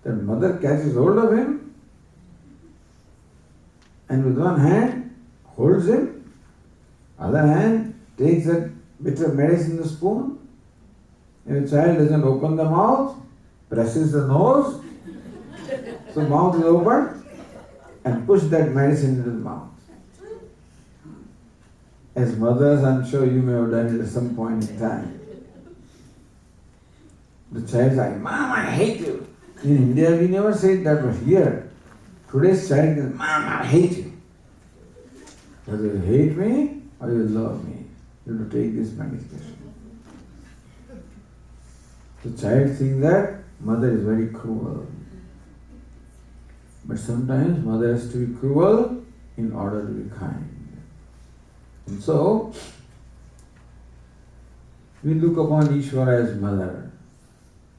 The mother catches hold of him and with one hand holds him, other hand takes that bitter medicine in the spoon. If the child doesn't open the mouth, presses the nose, so mouth is open, and push that medicine into the mouth. As mothers, I'm sure you may have done it at some point in time. The child is like, Mom, I hate you. In India, we never say that, but here, today's child is, Mom, I hate you. Whether you hate me or you love me, you have to take this medication. The child thinks that mother is very cruel. But sometimes mother has to be cruel in order to be kind. And so, we look upon Ishvara as mother.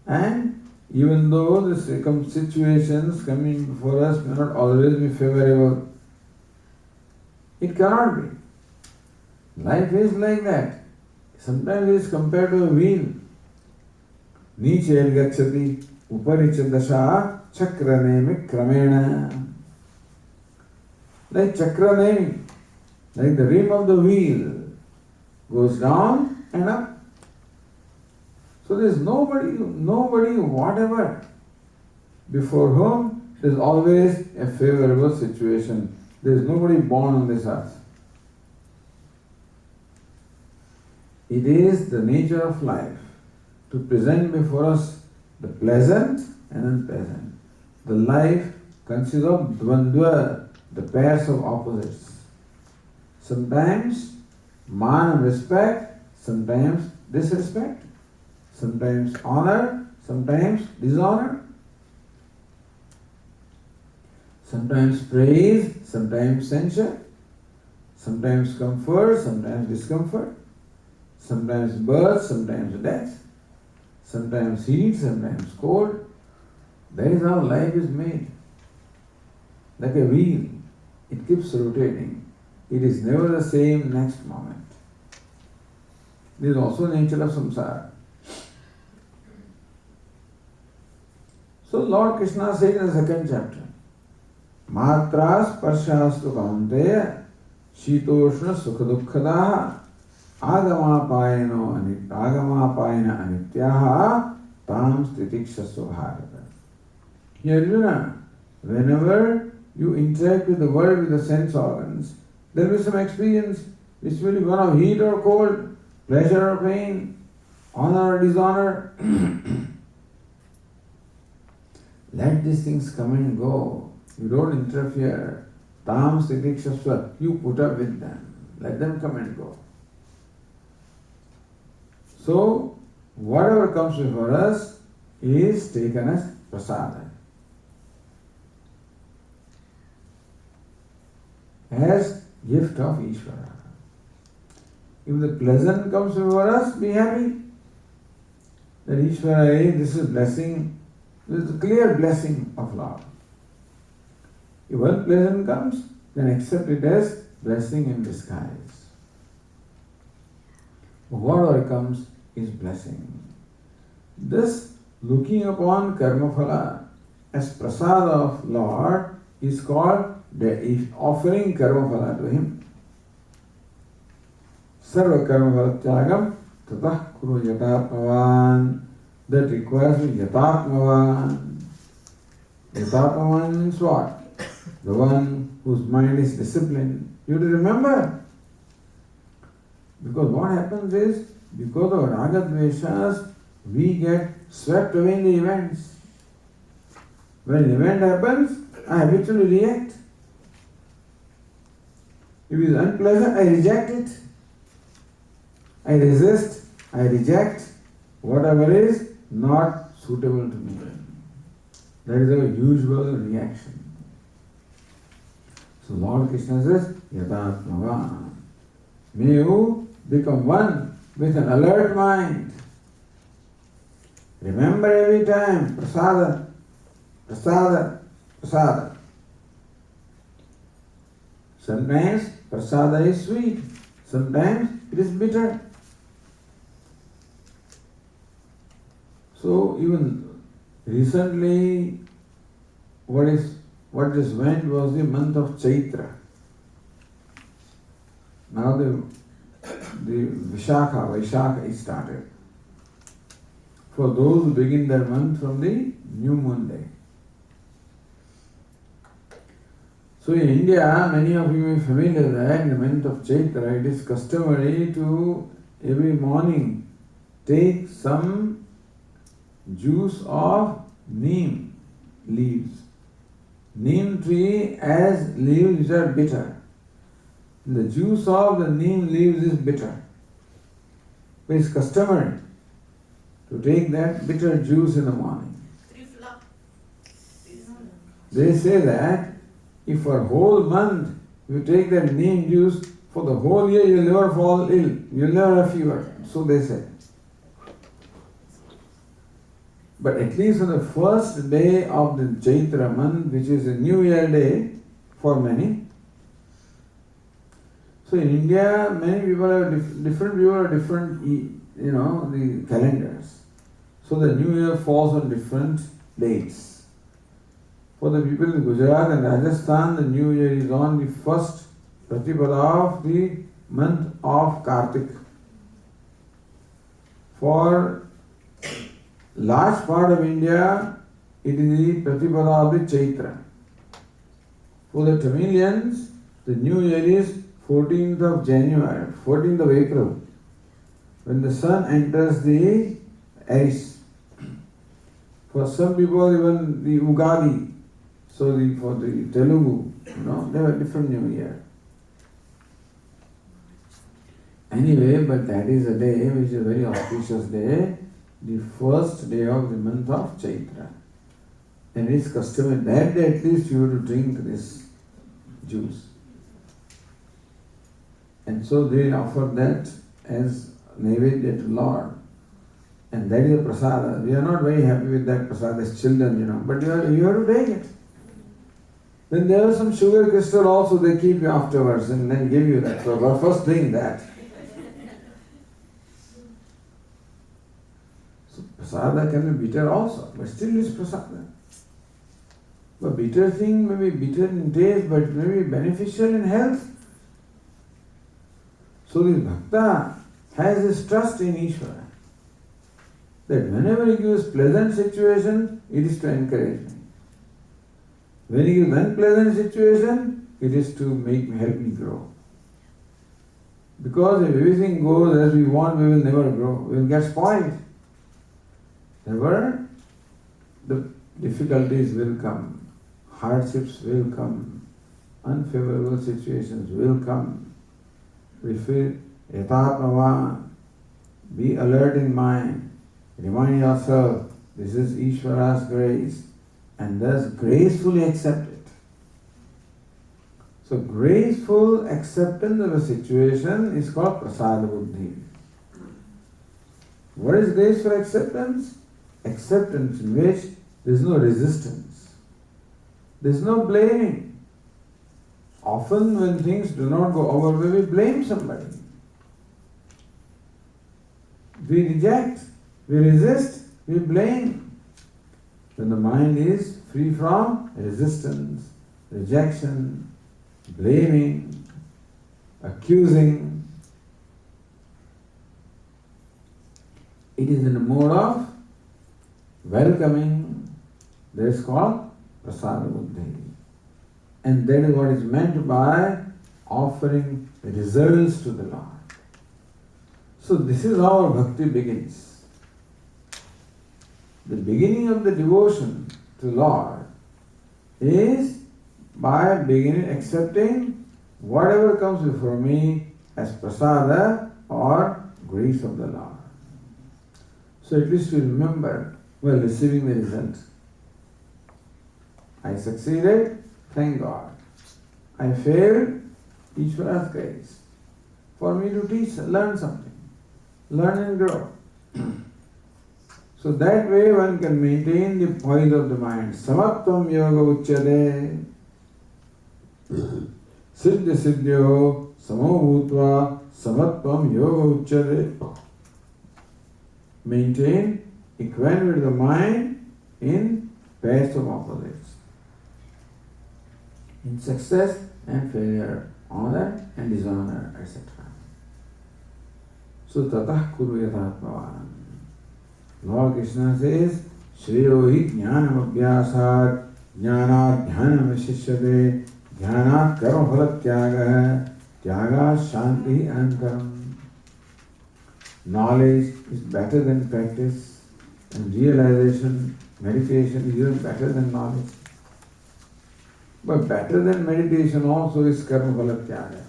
And even though the situations coming before us may not always be favorable, it cannot be. Life is like that. Sometimes it is compared to a wheel. Niche gacchati uparicha dasha chakranemi kramena. Like chakranemi, like the rim of the wheel goes down and up. So there is nobody, whatever, before whom there is always a favorable situation. There is nobody born on this earth. It is the nature of life to present before us the pleasant and unpleasant. The life consists of dvandva, the pairs of opposites. Sometimes man and respect, sometimes disrespect, sometimes honor, sometimes dishonor, sometimes praise, sometimes censure, sometimes comfort, sometimes discomfort, sometimes birth, sometimes death, sometimes heat, sometimes cold. That is how life is made. Like a wheel, it keeps rotating. It is never the same next moment. This is also the nature of samsara. So Lord Krishna said in the second chapter, Matras parshastu kaunteya shitoshna sukhadukkadaha agamapayana anityaha tam stitikshasva bharata. Here Arjuna, whenever you interact with the world with the sense organs, there will be some experience which will be one of heat or cold, pleasure or pain, honor or dishonor. Let these things come and go. You don't interfere. Tam sitikshasva. You put up with them. Let them come and go. So, whatever comes before us is taken as prasada. As gift of Ishvara. If the pleasant comes before us, be happy. That Ishvara, this is blessing, this is a clear blessing of Lord. If unpleasant comes, then accept it as blessing in disguise. Whatever comes is blessing. This looking upon karma phala as prasada of Lord is called offering karma phala to Him. Sarva karma phala tyagam tatah kuru yatatmavan. That requires yatatmavan. Yatatmavan means what? The one whose mind is disciplined. You have to remember. Because what happens is, because of raga dveshas, we get swept away in the events. When an event happens, I habitually react. If it is unpleasant, I reject it. I resist, I reject whatever is not suitable to me. That is our usual reaction. So Lord Krishna says, Yatatmava. May you become one with an alert mind. Remember every time, prasada, prasada, prasada. Sometimes prasada is sweet, sometimes it is bitter. So even recently, what just went was the month of Chaitra. Now the Vaishakha is started. For those who begin their month from the new moon day. So in India, many of you may be familiar that in the month of Chaitra, it is customary to every morning take some juice of neem leaves. Neem tree has leaves which are bitter. The juice of the neem leaves is bitter. But it's customary to take that bitter juice in the morning. They say that if for a whole month you take that neem juice, for the whole year you will never fall ill, you will never have fever. So they say. But at least on the first day of the Chaitra month, which is a New Year day for many. So in India, many people have different the calendars. So the New Year falls on different dates. For the people in Gujarat and Rajasthan, the New Year is on the first Pratipada of the month of Kartik. For large part of India, it is the Pratipada of the Chaitra. For the Tamilians, the New Year is 14th of January, 14th of April, when the sun enters the Aries. For some people, even the Ugadi, so for the Telugu, they have a different New Year. Anyway, but that is a day which is a very auspicious day, the first day of the month of Chaitra. And it is customary that day at least you have to drink this juice. And so they offer that as Naivedya to Lord. And that is a prasada. We are not very happy with that prasada as children, but you have to take it. Then there is some sugar crystal also they keep you afterwards and then give you that. So first drink that. So prasada can be bitter also, but still is prasada. But bitter thing may be bitter in taste, but may be beneficial in health. So this bhakta has this trust in Ishvara, that whenever he gives pleasant situation, it is to encourage me. When he gives unpleasant situation, it is to help me grow. Because if everything goes as we want, we will never grow. We will get spoiled. Therefore, the difficulties will come, hardships will come, unfavorable situations will come. We feel yatatmavan, be alert in mind, remind yourself this is Ishvara's grace, and thus gracefully accept it. So graceful acceptance of a situation is called prasada buddhi. What is graceful acceptance? Acceptance in which there is no resistance. There is no blaming. Often when things do not go our way, we blame somebody. We reject, we resist, we blame. When the mind is free from resistance, rejection, blaming, accusing, it is in a mode of welcoming. That is called prasada buddhi. And that is what is meant by offering results to the Lord. So this is how our bhakti begins. The beginning of the devotion to Lord is by beginning accepting whatever comes before me as prasada or grace of the Lord. So at least we remember while receiving the result. I succeeded, thank God. I failed, Ishvara's grace. For me to teach, learn something. Learn and grow. So that way one can maintain the poise of the mind. Samatvam yoga uchyate. Siddhi siddhyo samo bhutva samatvam yoga uchyate. Maintain equanimity with the mind in pairs of opposites. In success and failure, honor and dishonor, etc. So tatah kuru yatatmavan. Lord Krishna says, Shreyo hi jnanam abhyasat, jnanat dhyanam vishishyate, dhyanat karma phala tyaga, tyaga shanti antaram. Knowledge is better than practice, and realization, meditation is even better than knowledge. But better than meditation also is karma phala tyaga.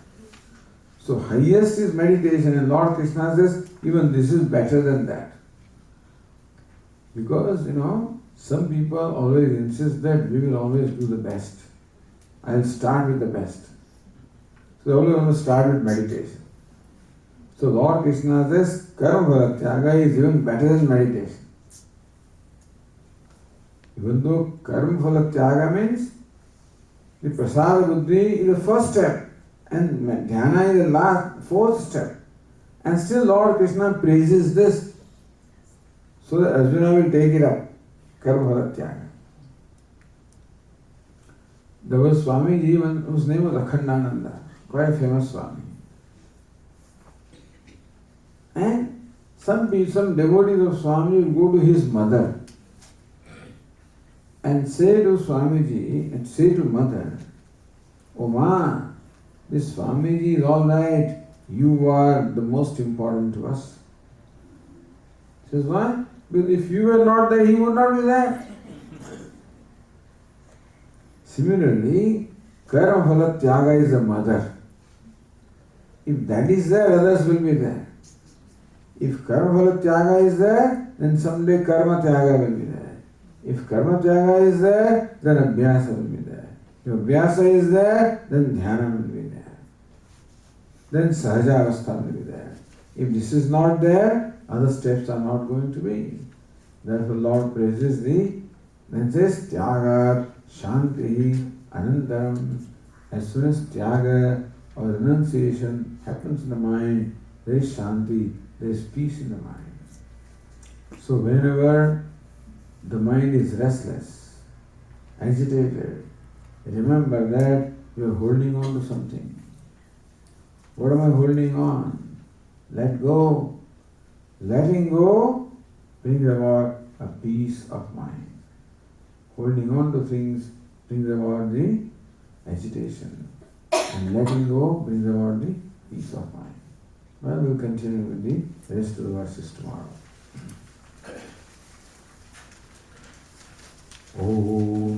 So highest is meditation, and Lord Krishna says, even this is better than that. Because, some people always insist that we will always do the best. I'll start with the best. So they always want to start with meditation. So Lord Krishna says, karma phala tyaga is even better than meditation. Even though karma phala tyaga means the prasada buddhi is the first step, and dhyana is the fourth step. And still Lord Krishna praises this, so that Arjuna will take it up. Karma phala tyaga. There was Swamiji whose name was Akhandananda, quite a famous Swami. And some devotees of Swami will go to his mother and say to Swamiji, and say to mother, "Oh ma, this Swamiji is all right, you are the most important to us." He says, why? Because if you were not there, he would not be there. Similarly, karma phala tyaga is a mother. If that is there, others will be there. If karma phala tyaga is there, then someday karma tyaga will be there. If karma tyaga is there, then abhyasa will be there. If abhyasa is there, then dhyana will be there. Then sahaja avastha will be there. If this is not there, other steps are not going to be. Therefore Lord praises thee, then says tyaga shanti anantaram. As soon as tyaga or renunciation happens in the mind, there is shanti, there is peace in the mind. So whenever the mind is restless, agitated, remember that you are holding on to something. What am I holding on? Let go. Letting go brings about a peace of mind. Holding on to things brings about the agitation. And letting go brings about the peace of mind. Well, we'll continue with the rest of the verses tomorrow. Om